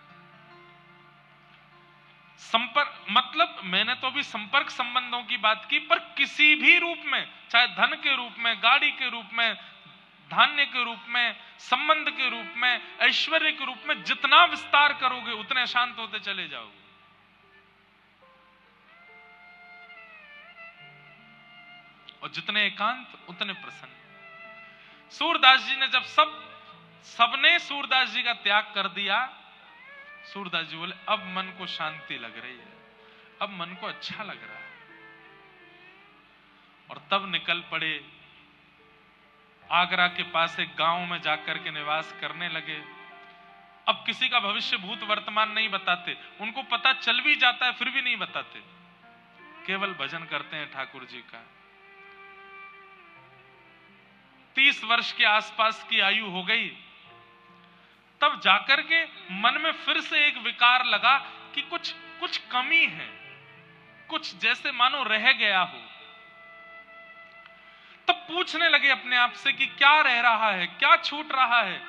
संपर्क मतलब, मैंने तो अभी संपर्क संबंधों की बात की, पर किसी भी रूप में, चाहे धन के रूप में, गाड़ी के रूप में, धान्य के रूप में, संबंध के रूप में, ऐश्वर्य के रूप में, जितना विस्तार करोगे उतने शांत होते चले जाओगे। और जितने एकांत उतने प्रसन्न। सूरदास जी ने जब सबने सूरदास जी का त्याग कर दिया, सूरदास जी बोले अब मन को शांति लग रही है, अब मन को अच्छा लग रहा है। और तब निकल पड़े, आगरा के पास एक गांव में जाकर के निवास करने लगे। अब किसी का भविष्य भूत वर्तमान नहीं बताते, उनको पता चल भी जाता है फिर भी नहीं बताते, केवल भजन करते हैं ठाकुर जी का। 30 वर्ष के आसपास की आयु हो गई, तब जाकर के मन में फिर से एक विकार लगा कि कुछ कमी है, कुछ जैसे मानो रह गया हो। तब पूछने लगे अपने आप से कि क्या रह रहा है, क्या छूट रहा है।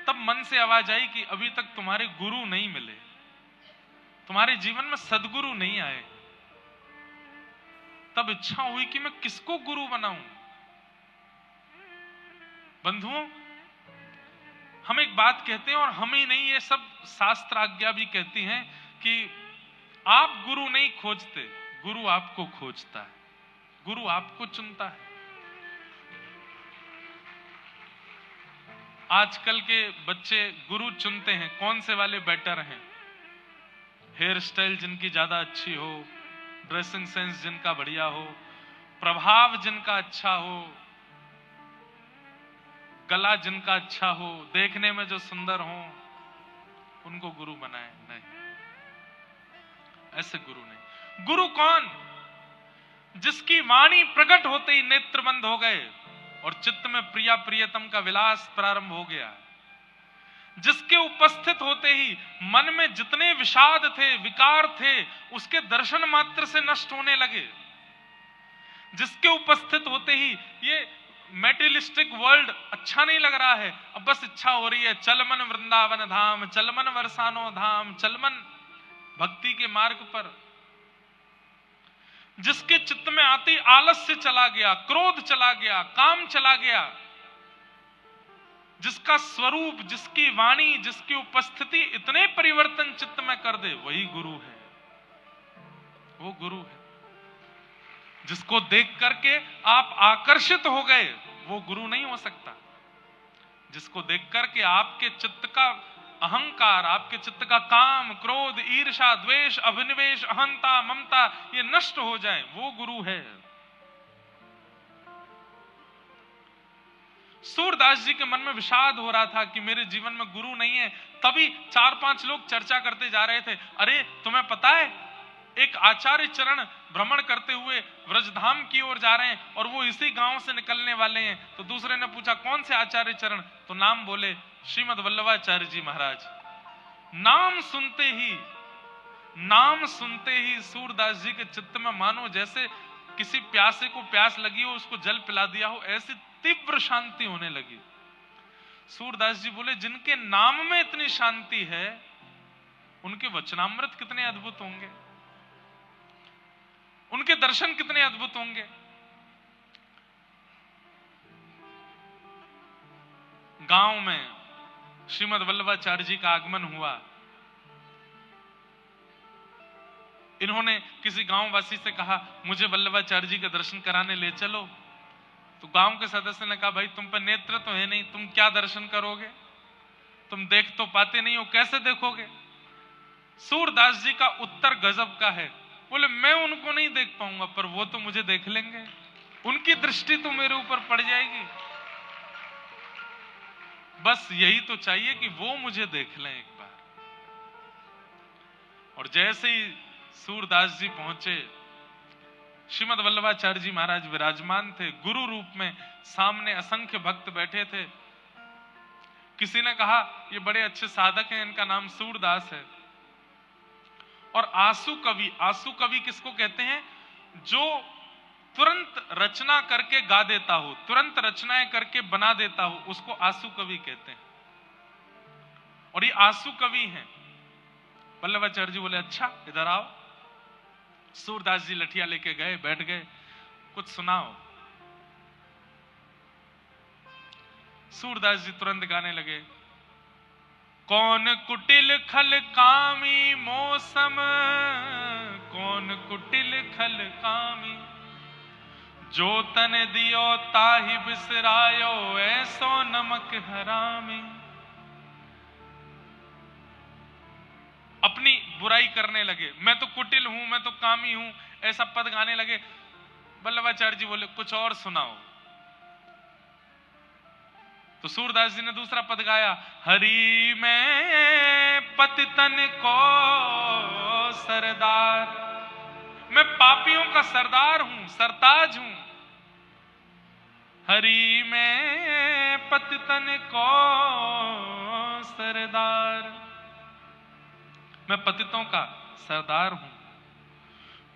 तब मन से आवाज आई कि अभी तक तुम्हारे गुरु नहीं मिले, तुम्हारे जीवन में सदगुरु नहीं आए। तब इच्छा हुई कि मैं किसको गुरु बनाऊं। बंधुओं, हम एक बात कहते हैं, और हम ही नहीं, ये सब शास्त्र आज्ञा भी कहती हैं कि आप गुरु नहीं खोजते, गुरु आपको खोजता है, गुरु आपको चुनता है। आजकल के बच्चे गुरु चुनते हैं कौन से वाले बेटर हैं, हेयर स्टाइल जिनकी ज्यादा अच्छी हो, ड्रेसिंग सेंस जिनका बढ़िया हो, प्रभाव जिनका अच्छा हो, गला जिनका अच्छा हो, देखने में जो सुंदर हो, उनको गुरु बनाए। नहीं, ऐसे गुरु नहीं। गुरु कौन? जिसकी वाणी प्रकट होते ही नेत्र बंद हो गए और चित्त में प्रिया प्रियतम का विलास प्रारंभ हो गया, जिसके उपस्थित होते ही मन में जितने विषाद थे, विकार थे, उसके दर्शन मात्र से नष्ट होने लगे, जिसके उपस्थित होते ही ये मेटेरियलिस्टिक वर्ल्ड अच्छा नहीं लग रहा है, अब बस इच्छा हो रही है चल मन वृंदावन धाम, चल मन वरसानो धाम, चल मन भक्ति के मार्ग पर। जिसके चित्त में आती आलस्य चला गया, क्रोध चला गया, काम चला गया, जिसका स्वरूप, जिसकी वाणी, जिसकी उपस्थिति इतने परिवर्तन चित्त में कर दे, वही गुरु है। वो गुरु है। जिसको देख करके आप आकर्षित हो गए, वो गुरु नहीं हो सकता। जिसको देख करके आपके चित्त का अहंकार, आपके चित्त का काम, क्रोध, ईर्ष्या, द्वेष, अभिनिवेश, अहंता, ममता ये नष्ट हो जाए, वो गुरु है। सूरदास जी के मन में विषाद हो रहा था कि मेरे जीवन में गुरु नहीं है। तभी 4-5 लोग चर्चा करते जा रहे थे, अरे तुम्हें पता है एक आचार्य चरण भ्रमण करते हुए व्रजधाम की ओर जा रहे हैं और वो इसी गांव से निकलने वाले हैं। तो दूसरे ने पूछा कौन से आचार्य चरण, तो नाम बोले श्रीमद वल्लभाचार्य जी महाराज। नाम सुनते ही सूरदास जी के चित्त में मानो जैसे किसी प्यासे को प्यास लगी हो, उसको जल पिला दिया हो, ऐसी तीव्र शांति होने लगी। सूरदास जी बोले जिनके नाम में इतनी शांति है, उनके वचनामृत कितने अद्भुत होंगे, उनके दर्शन कितने अद्भुत होंगे। गांव में श्रीमद् वल्लभाचार्य जी का आगमन हुआ। इन्होंने किसी गांववासी से कहा, मुझे वल्लभाचार्य जी के दर्शन कराने ले चलो। तो गांव के सदस्य ने कहा, भाई तुम पर नेत्र तो है नहीं, तुम क्या दर्शन करोगे, तुम देख तो पाते नहीं हो, कैसे देखोगे। सूरदास जी का उत्तर गजब का है। बोले, मैं उनको नहीं देख पाऊंगा, पर वो तो मुझे देख लेंगे, उनकी दृष्टि तो मेरे ऊपर पड़ जाएगी। बस यही तो चाहिए कि वो मुझे देख लें एक बार। और जैसे ही सूरदास जी पहुंचे, श्रीमद् वल्लभाचार्य जी महाराज विराजमान थे गुरु रूप में, सामने असंख्य भक्त बैठे थे। किसी ने कहा, ये बड़े अच्छे साधक हैं, इनका नाम सूरदास है। और आंसू कवि, आंसू कवि किसको कहते हैं, जो तुरंत रचना करके गा देता हो, तुरंत रचनाएं करके बना देता हो, उसको आंसू कवि कहते हैं। और ये आंसू कवि हैं। वल्लभाचार्य जी बोले, अच्छा इधर आओ। सूरदास जी लठिया लेके गए, बैठ गए, कुछ सुनाओ। सूरदास जी तुरंत गाने लगे, कौन कुटिल खल कामी मौसम, कौन कुटिल खल कामी, जो तन दियो ताहि बिसरायो, ऐसो नमक हरामी। अपनी बुराई करने लगे, मैं तो कुटिल हूं, मैं तो कामी हूं, ऐसा पद गाने लगे। वल्लभाचार्य जी बोले, कुछ और सुनाओ। तो सूरदास जी ने दूसरा पद गाया, हरि मैं पतितन को सरदार, मैं पापियों का सरदार हूं, सरताज हूं। हरि मैं पतितन को सरदार, मैं पतितों का सरदार हूं।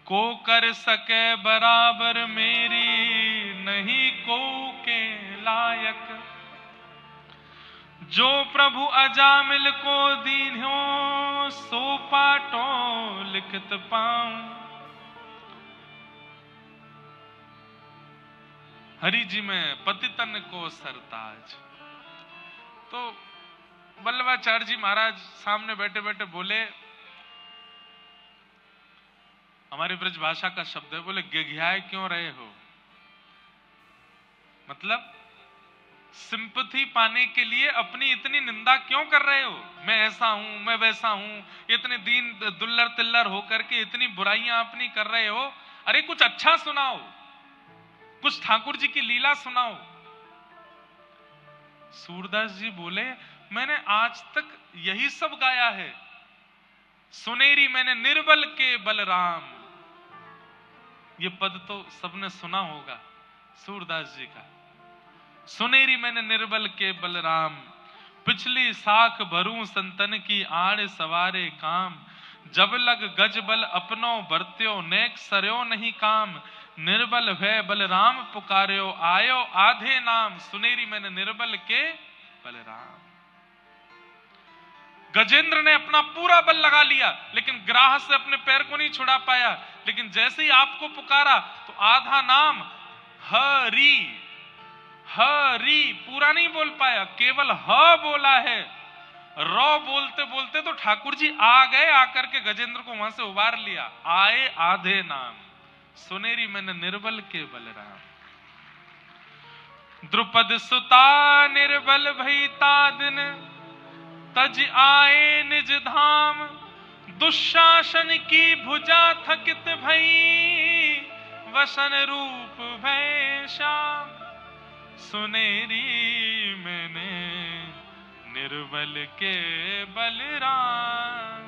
को कर सके बराबर मेरी, नहीं को के लायक, जो प्रभु अजामिल को दीन्हो, सो पाटो लिखत पाऊं। हरि जी में पतितन को सरताज। तो वल्लभाचार्य जी महाराज सामने बैठे बैठे बोले, हमारी ब्रज भाषा का शब्द है, बोले गिघियाए क्यों रहे हो, मतलब सिंपैथी पाने के लिए अपनी इतनी निंदा क्यों कर रहे हो। मैं ऐसा हूं, मैं वैसा हूं, इतने दीन दुल्लर तिल्लर होकर के इतनी बुराइयां अपनी कर रहे हो। अरे कुछ अच्छा सुनाओ, कुछ ठाकुर जी की लीला सुनाओ। सूरदास जी बोले, मैंने आज तक यही सब गाया है। सुनेरी मैंने निर्बल के बलराम, ये पद तो सबने सुना होगा सूरदास जी का। सुनेरी मैंने निर्बल के बलराम, पिछली साख भरूं संतन की आड़ सवारे काम, जब लग गज बल अपनो बरत्यो, नेक सरयो नहीं काम, निर्बल भय बलराम पुकार्यो, आयो आधे नाम। सुनेरी मैंने निर्बल के बलराम। गजेंद्र ने अपना पूरा बल लगा लिया, लेकिन ग्राह से अपने पैर को नहीं छुड़ा पाया। लेकिन जैसे ही आपको पुकारा तो आधा नाम हरि, हरि पूरा नहीं बोल पाया, केवल ह बोला है। रौ बोलते बोलते तो ठाकुर जी आ गए, आकर के गजेंद्र को वहां से उबार लिया। आए आधे नाम, सुनेरी मैंने निर्बल के बलराम। द्रुपद सुता निर्बल भई तादिन, तज आए निज धाम, दुशासन की भुजा थकित भई, वसन रूप भय श्याम। सुनेरी मैंने निर्बल के बलराम,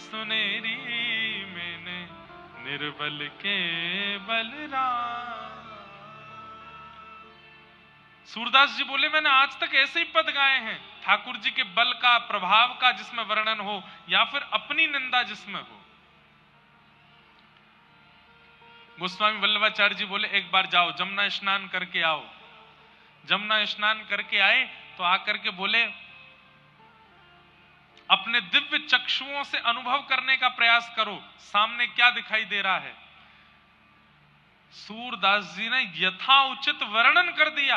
सुनेरी मैंने निर्बल के बलराम। सूरदास जी बोले, मैंने आज तक ऐसे ही पद गाए हैं, ठाकुर जी के बल का, प्रभाव का जिसमें वर्णन हो, या फिर अपनी निंदा जिसमें हो। गोस्वामी वल्लभाचार्य जी बोले, एक बार जाओ जमुना स्नान करके आओ। जमुना स्नान करके आए तो आकर के बोले, अपने दिव्य चक्षुओं से अनुभव करने का प्रयास करो, सामने क्या दिखाई दे रहा है। सूरदास जी ने यथाउचित वर्णन कर दिया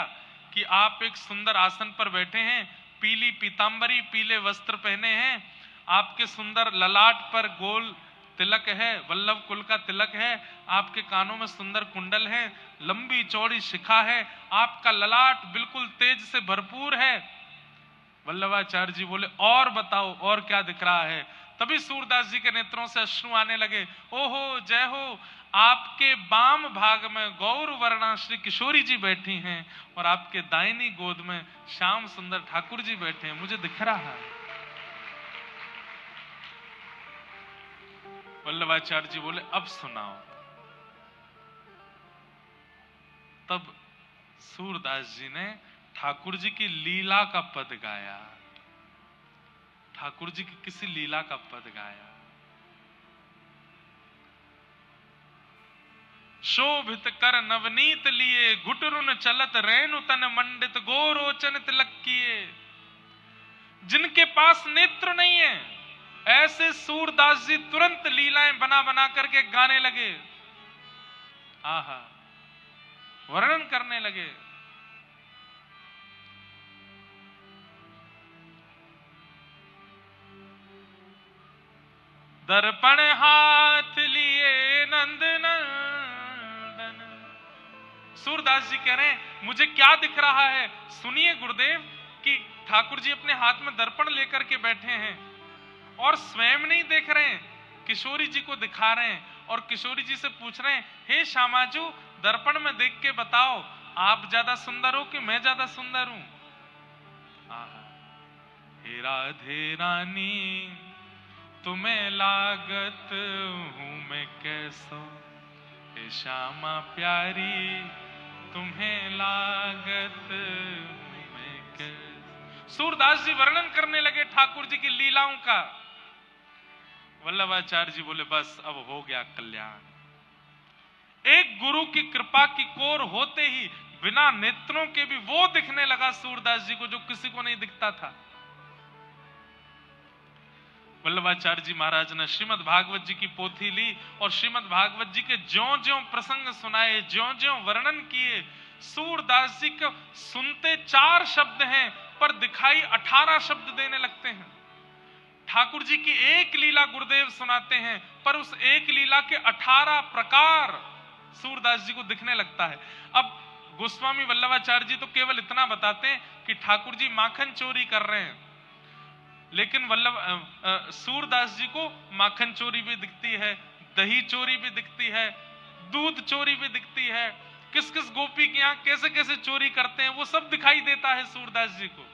कि आप एक सुंदर आसन पर बैठे हैं, पीली पीतांबरी, पीले वस्त्र पहने हैं, आपके सुंदर ललाट पर गोल तिलक है, वल्लभ कुल का तिलक है, आपके कानों में सुंदर कुंडल है, लंबी चौड़ी शिखा है, आपका ललाट बिल्कुल तेज से भरपूर है। वल्लभाचार्य जी बोले और बताओ और क्या दिख रहा है। तभी सूरदास जी के नेत्रों से अश्रु आने लगे। ओहो जय हो, आपके वाम भाग में गौर वर्णा श्री किशोरी जी बैठी हैं और आपके दाहिनी गोद में श्याम सुंदर ठाकुर जी बैठे हैं, मुझे दिख रहा है। वल्लभाचार्य जी बोले अब सुनाओ। तब सूरदास जी ने ठाकुर जी की लीला का पद गाया, ठाकुर जी की किसी लीला का पद गाया। शोभित कर नवनीत लिए, घुटरुन चलत रेणु तन मंडित, गोरोचन तिलक किए। जिनके पास नेत्र नहीं है ऐसे सूरदास जी तुरंत लीलाएं बना बना करके गाने लगे, आहा वर्णन करने लगे। दर्पण हाथ लिए नंद नंदन। सूरदास जी कह रहे हैं मुझे क्या दिख रहा है, सुनिए गुरुदेव कि ठाकुर जी अपने हाथ में दर्पण लेकर के बैठे हैं और स्वयं नहीं देख रहे हैं, किशोरी जी को दिखा रहे हैं और किशोरी जी से पूछ रहे हैं, हे श्यामाजू दर्पण में देख के बताओ आप ज्यादा सुंदर हो कि मैं ज्यादा सुंदर हूं। हे राधे रानी तुम्हें लागत हूं मैं कैसो, हे श्यामा प्यारी तुम्हें लागत हूं मैं कैसो। सूरदास जी वर्णन करने लगे ठाकुर जी की लीलाओं का। वल्लभाचार्य जी बोले बस अब हो गया कल्याण। एक गुरु की कृपा की कोर होते ही बिना नेत्रों के भी वो दिखने लगा सूरदास जी को जो किसी को नहीं दिखता था। वल्लभाचार्य जी महाराज ने श्रीमद् भागवत जी की पोथी ली और श्रीमद् भागवत जी के ज्यों ज्यों प्रसंग सुनाए, ज्यों ज्यों वर्णन किए। सूरदास जी को सुनते 4 शब्द हैं पर दिखाई 18 शब्द देने लगते हैं। ठाकुर जी की एक लीला गुरुदेव सुनाते हैं पर उस एक लीला के 18 प्रकार सूरदास जी को दिखने लगता है। अब गोस्वामी वल्लभाचार्य जी तो केवल इतना बताते हैं कि ठाकुर जी माखन चोरी कर रहे हैं, लेकिन सूरदास जी को माखन चोरी भी दिखती है, दही चोरी भी दिखती है, दूध चोरी भी दिखती है, किस किस गोपी के यहाँ कैसे कैसे चोरी करते हैं वो सब दिखाई देता है सूरदास जी को।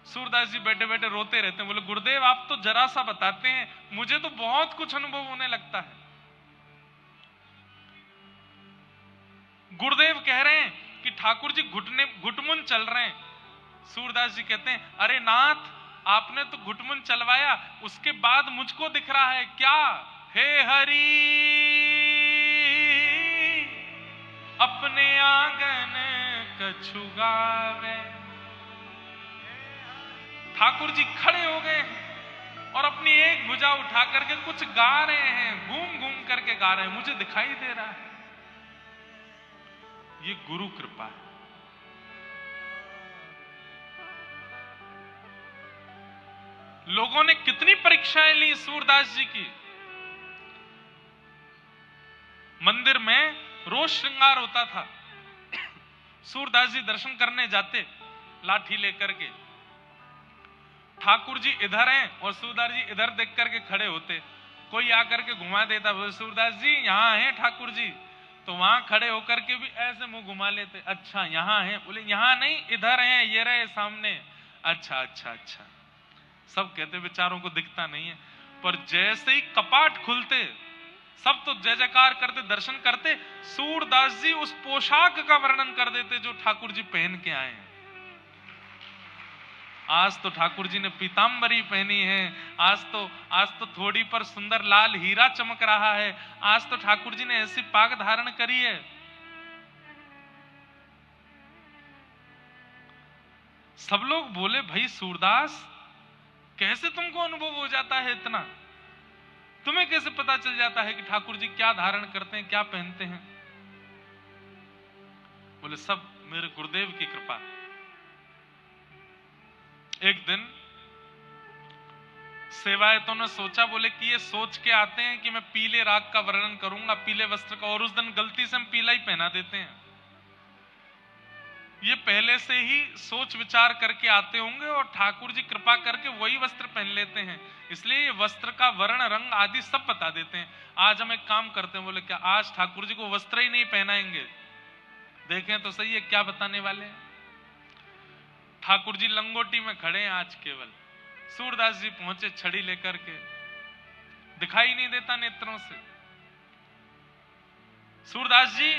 सूरदास जी बैठे बैठे रोते रहते हैं, बोले गुरुदेव आप तो जरा सा बताते हैं, मुझे तो बहुत कुछ अनुभव होने लगता है। गुरुदेव कह रहे हैं कि ठाकुर जी घुटमुन चल रहे हैं। सूरदास जी कहते हैं अरे नाथ आपने तो घुटमुन चलवाया, उसके बाद मुझको दिख रहा है क्या। हे हरि अपने आंगन कछु गावे। ठाकुर जी खड़े हो गए और अपनी एक भुजा उठा करके कुछ गा रहे हैं, घूम घूम करके गा रहे हैं, मुझे दिखाई दे रहा है। ये गुरु कृपा है। लोगों ने कितनी परीक्षाएं ली सूरदास जी की। मंदिर में रोज श्रृंगार होता था, सूरदास जी दर्शन करने जाते लाठी लेकर के। ठाकुर जी इधर हैं और सूरदास जी इधर देख करके खड़े होते, कोई आकर के घुमा देता, बोले सूरदास जी यहाँ हैं ठाकुर जी, तो वहां खड़े होकर के भी ऐसे मुंह घुमा लेते, अच्छा यहाँ हैं, बोले यहाँ नहीं इधर हैं, ये रहे सामने, अच्छा अच्छा अच्छा। सब कहते बेचारों को दिखता नहीं है, पर जैसे ही कपाट खुलते सब तो जय जयकार करते, दर्शन करते। सूरदास जी उस पोशाक का वर्णन कर देते जो ठाकुर जी पहन के आए हैं। आज तो ठाकुर जी ने पीतांबरी पहनी है, आज तो थोड़ी पर सुंदर लाल हीरा चमक रहा है, आज तो ठाकुर जी ने ऐसी पाग धारण करी है। सब लोग बोले भाई सूरदास कैसे तुमको अनुभव हो जाता है इतना? तुम्हें कैसे पता चल जाता है कि ठाकुर जी क्या धारण करते हैं, क्या पहनते हैं? बोले सब मेरे गुरुदेव की कृपा। एक दिन सेवायतों ने सोचा, बोले कि ये सोच के आते हैं कि मैं पीले राग का वर्णन करूंगा, पीले वस्त्र का, और उस दिन गलती से हम पीला ही पहना देते हैं। ये पहले से ही सोच विचार करके आते होंगे और ठाकुर जी कृपा करके वही वस्त्र पहन लेते हैं, इसलिए ये वस्त्र का वर्ण रंग आदि सब बता देते हैं। आज हम एक काम करते हैं, बोले क्या आज ठाकुर जी को वस्त्र ही नहीं पहनाएंगे? देखें तो सही है क्या बताने वाले हैं। ठाकुर जी लंगोटी में खड़े हैं आज केवल। सूरदास जी पहुंचे छड़ी लेकर के, दिखाई नहीं देता नेत्रों से। सूरदास जी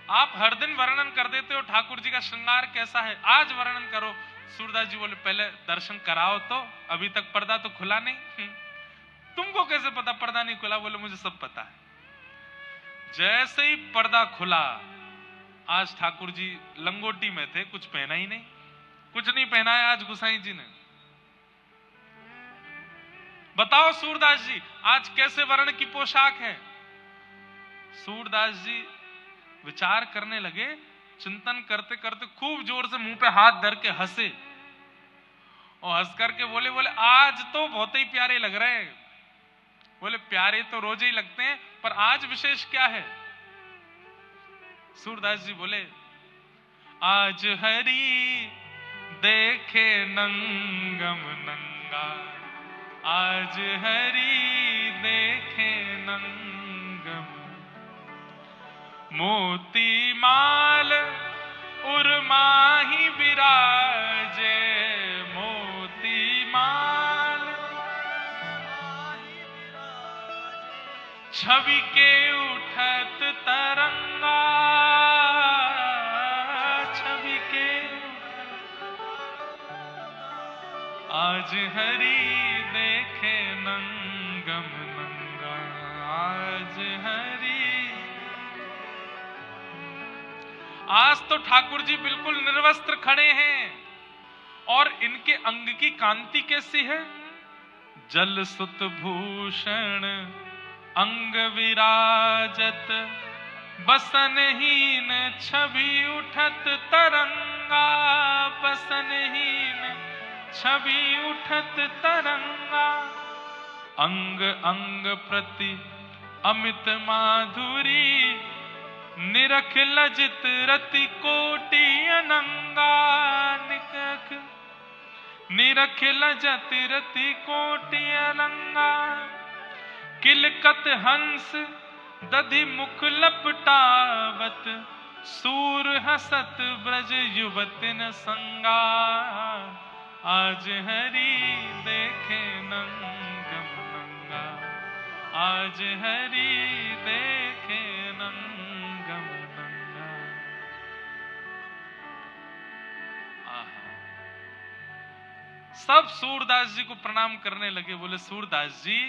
आप हर दिन वर्णन कर देते हो ठाकुर जी का श्रृंगार कैसा है, आज वर्णन करो। सूरदास जी बोले पहले दर्शन कराओ तो, अभी तक पर्दा तो खुला नहीं। तुमको कैसे पता पर्दा नहीं खुला? बोले मुझे सब पता है। जैसे ही पर्दा खुला, आज ठाकुर जी लंगोटी में थे, कुछ पहना ही नहीं, कुछ नहीं पहना है आज गुसाई जी ने। बताओ सूरदास जी आज कैसे वर्ण की पोशाक है? सूरदास जी विचार करने लगे, चिंतन करते करते खूब जोर से मुंह पे हाथ धर के हंसे और हंस करके बोले आज तो बहुत ही प्यारे लग रहे हैं। बोले प्यारे तो रोज ही लगते हैं, पर आज विशेष क्या है? सूरदास जी बोले आज हरि देखे नंगम नंगा, आज हरि देखे नंगम, मोती माल उर्माही विराजे, मोती माल छवि के उठत तरंगा, छवि के आज हरि देखे नंगम नंगा, आज हरि। आज तो ठाकुर जी बिल्कुल निर्वस्त्र खड़े हैं और इनके अंग की कांति कैसी है? जल सुत भूषण अंग विराजत, बसनहीन छवि उठत तरंगा, बसनहीन छवि उठत तरंगा, अंग अंग प्रति अमित माधुरी, निरख लजित रति कोटि अनंगा, निरख लजत रति कोटि अनंगा, किलकत हंस दधि मुख लपटावत, सूर हसत ब्रज युवतिन संगा, आज हरि देखे नंगम नंगा, आज हरि देखे नंगम नंगा। सब सूरदास जी को प्रणाम करने लगे। बोले सूरदास जी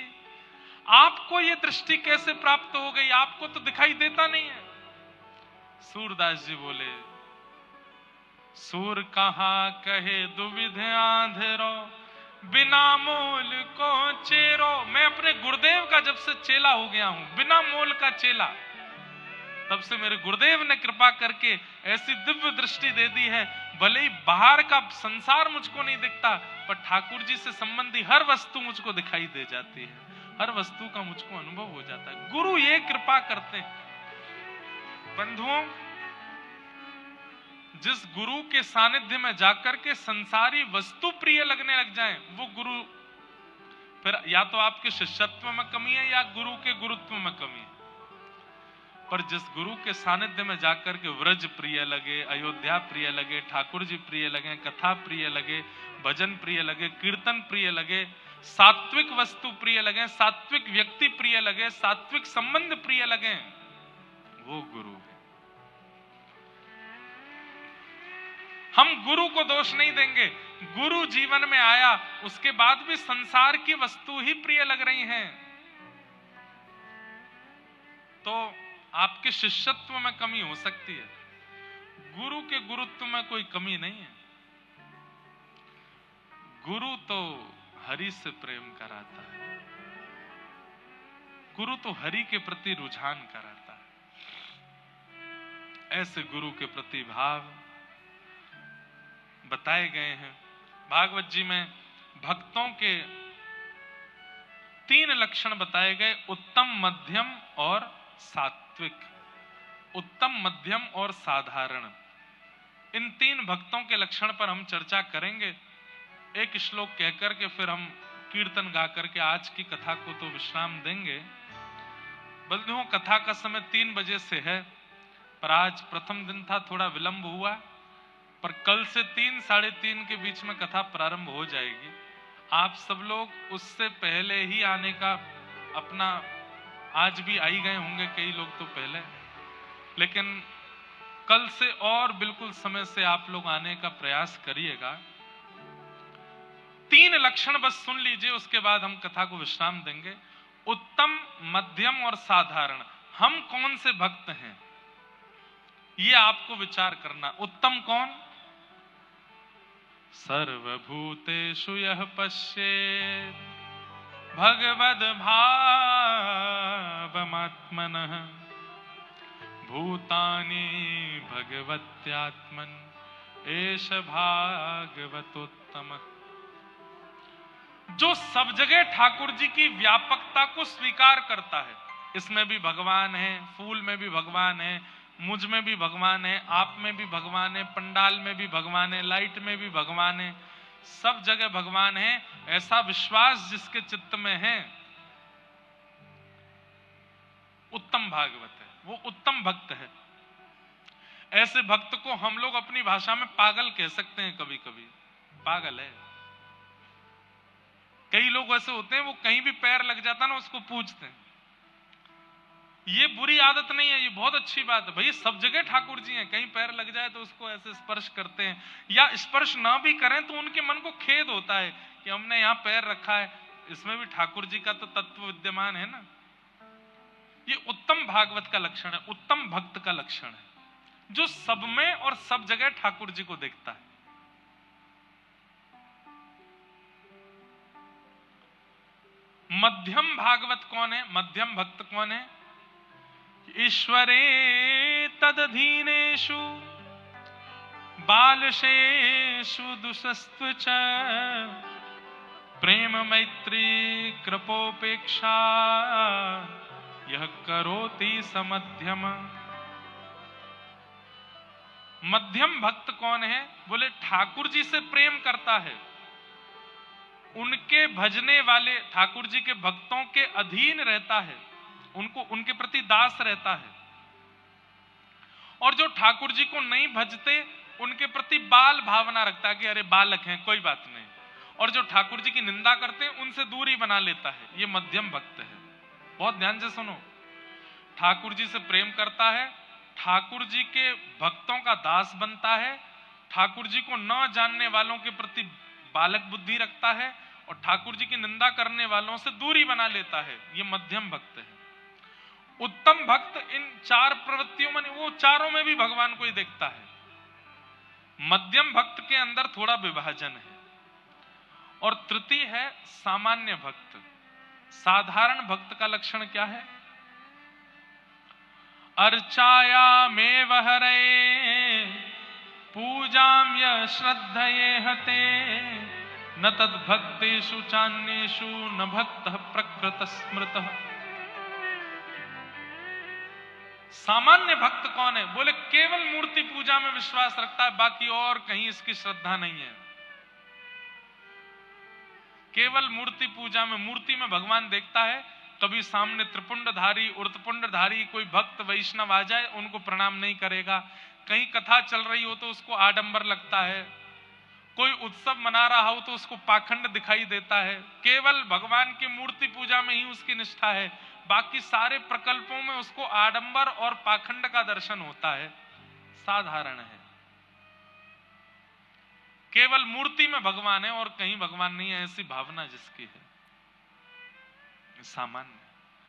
आपको ये दृष्टि कैसे प्राप्त हो गई? आपको तो दिखाई देता नहीं है। सूरदास जी बोले सूर कहा कहे दुविध आंधेरो, बिना मोल को चेरो। मैं अपने गुरुदेव का जब से चेला हो गया हूं, बिना मोल का चेला, तब से मेरे गुरुदेव ने कृपा करके ऐसी दिव्य दृष्टि दे दी है। भले ही बाहर का संसार मुझको नहीं दिखता, पर ठाकुर जी से संबंधी हर वस्तु मुझको दिखाई दे जाती है, हर वस्तु का मुझको अनुभव हो जाता है। गुरु ये कृपा करते हैं। बंधुओं, जिस गुरु के सानिध्य में जाकर के संसारी वस्तु प्रिय लगने लग जाएं, वो गुरु फिर या तो आपके शिष्यत्व में कमी है या गुरु के गुरुत्व में कमी है। पर जिस गुरु के सानिध्य में जाकर के व्रज प्रिय लगे, अयोध्या प्रिय लगे, ठाकुर जी प्रिय लगे, कथा प्रिय लगे, भजन प्रिय लगे, कीर्तन प्रिय लगे, सात्विक वस्तु प्रिय लगे, सात्विक व्यक्ति प्रिय लगे, सात्विक संबंध प्रिय लगे, वो गुरु है। हम गुरु को दोष नहीं देंगे। गुरु जीवन में आया, उसके बाद भी संसार की वस्तु ही प्रिय लग रही हैं, तो आपके शिष्यत्व में कमी हो सकती है, गुरु के गुरुत्व में कोई कमी नहीं है। गुरु तो हरि से प्रेम कराता है, गुरु तो हरि के प्रति रुझान कराता है। ऐसे गुरु के प्रति भाव बताए गए हैं। भागवत जी में भक्तों के 3 लक्षण बताए गए, उत्तम, मध्यम और सात्विक। उत्तम, मध्यम और साधारण, इन 3 भक्तों के लक्षण पर हम चर्चा करेंगे। एक श्लोक कहकर के फिर हम कीर्तन गा करके आज की कथा को तो विश्राम देंगे। बंधुओं, कथा का समय 3 बजे से है, पर आज प्रथम दिन था, थोड़ा विलंब हुआ, पर कल से 3, 3:30 के बीच में कथा प्रारंभ हो जाएगी। आप सब लोग उससे पहले ही आने का अपना, आज भी आई गए होंगे कई लोग तो पहले, लेकिन कल से और बिल्कुल समय से आप लोग आने का प्रयास करिएगा। 3 लक्षण बस सुन लीजिए, उसके बाद हम कथा को विश्राम देंगे। उत्तम, मध्यम और साधारण। हम कौन से भक्त हैं ये आपको विचार करना। उत्तम कौन? सर्वभूतेषु यः पश्येत् भगवद् भावमात्मनः भूतानि भगवत्यात्मन् एष भागवतोत्तमः। जो सब जगह ठाकुर जी की व्यापकता को स्वीकार करता है, इसमें भी भगवान है, फूल में भी भगवान है, मुझ में भी भगवान है, आप में भी भगवान है, पंडाल में भी भगवान है, लाइट में भी भगवान है, सब जगह भगवान है, ऐसा विश्वास जिसके चित्त में है, उत्तम भागवत है, वो उत्तम भक्त है। ऐसे भक्त को हम लोग अपनी भाषा में पागल कह सकते हैं, कभी कभी पागल है। कई लोग ऐसे होते हैं, वो कहीं भी पैर लग जाता ना उसको पूछते हैं। ये बुरी आदत नहीं है, ये बहुत अच्छी बात है। भाई सब जगह ठाकुर जी हैं, कहीं पैर लग जाए तो उसको ऐसे स्पर्श करते हैं, या स्पर्श ना भी करें तो उनके मन को खेद होता है कि हमने यहाँ पैर रखा है, इसमें भी ठाकुर जी का तो तत्व विद्यमान है ना। ये उत्तम भागवत का लक्षण है, उत्तम भक्त का लक्षण है, जो सब में और सब जगह ठाकुर जी को देखता है। मध्यम भागवत कौन है? मध्यम भक्त कौन है? ईश्वरे तदधीनेषु बालशेषु दुषस्तु च प्रेम मैत्री कृपोपेक्षा यह करोति समध्यम। मध्यम भक्त कौन है? बोले ठाकुर जी से प्रेम करता है, उनके भजने वाले ठाकुर जी के भक्तों के अधीन रहता है, उनको उनके प्रति दास रहता है, और जो ठाकुर जी को नहीं भजते उनके प्रति बाल भावना रखता है कि अरे बालक हैं, कोई बात नहीं, और जो ठाकुर जी की निंदा करते हैं उनसे दूरी बना लेता है। ये मध्यम भक्त है। बहुत ध्यान से सुनो, ठाकुर जी से प्रेम करता है, ठाकुर जी के भक्तों का दास बनता है, ठाकुर जी को न जानने वालों के प्रति बालक बुद्धि रखता है, और ठाकुर जी की निंदा करने वालों से दूरी बना लेता है। ये मध्यम भक्त है। उत्तम भक्त इन 4 प्रवृत्तियों में, वो चारों में भी भगवान को ही देखता है। मध्यम भक्त के अंदर थोड़ा विभाजन है। और तृतीय है सामान्य भक्त। साधारण भक्त का लक्षण क्या है? अर्चायामेव हरे पूजाम य श्रद्धये हते न तद्भक्तेषु चान्येषु न भक्तः प्रकृत स्मृतः। सामान्य भक्त कौन है? बोले केवल मूर्ति पूजा में विश्वास रखता है, बाकी और कहीं इसकी श्रद्धा नहीं है। केवल मूर्ति पूजा में, मूर्ति में भगवान देखता है। कभी सामने त्रिपुंडधारी उर्तपुंडधारी कोई भक्त वैष्णव आ जाए, उनको प्रणाम नहीं करेगा। कहीं कथा चल रही हो तो उसको आडंबर लगता है, कोई उत्सव मना रहा हो तो उसको पाखंड दिखाई देता है। केवल भगवान की मूर्ति पूजा में ही उसकी निष्ठा है, बाकी सारे प्रकल्पों में उसको आडंबर और पाखंड का दर्शन होता है। साधारण है। केवल मूर्ति में भगवान है और कहीं भगवान नहीं है, ऐसी भावना जिसकी है, सामान्य।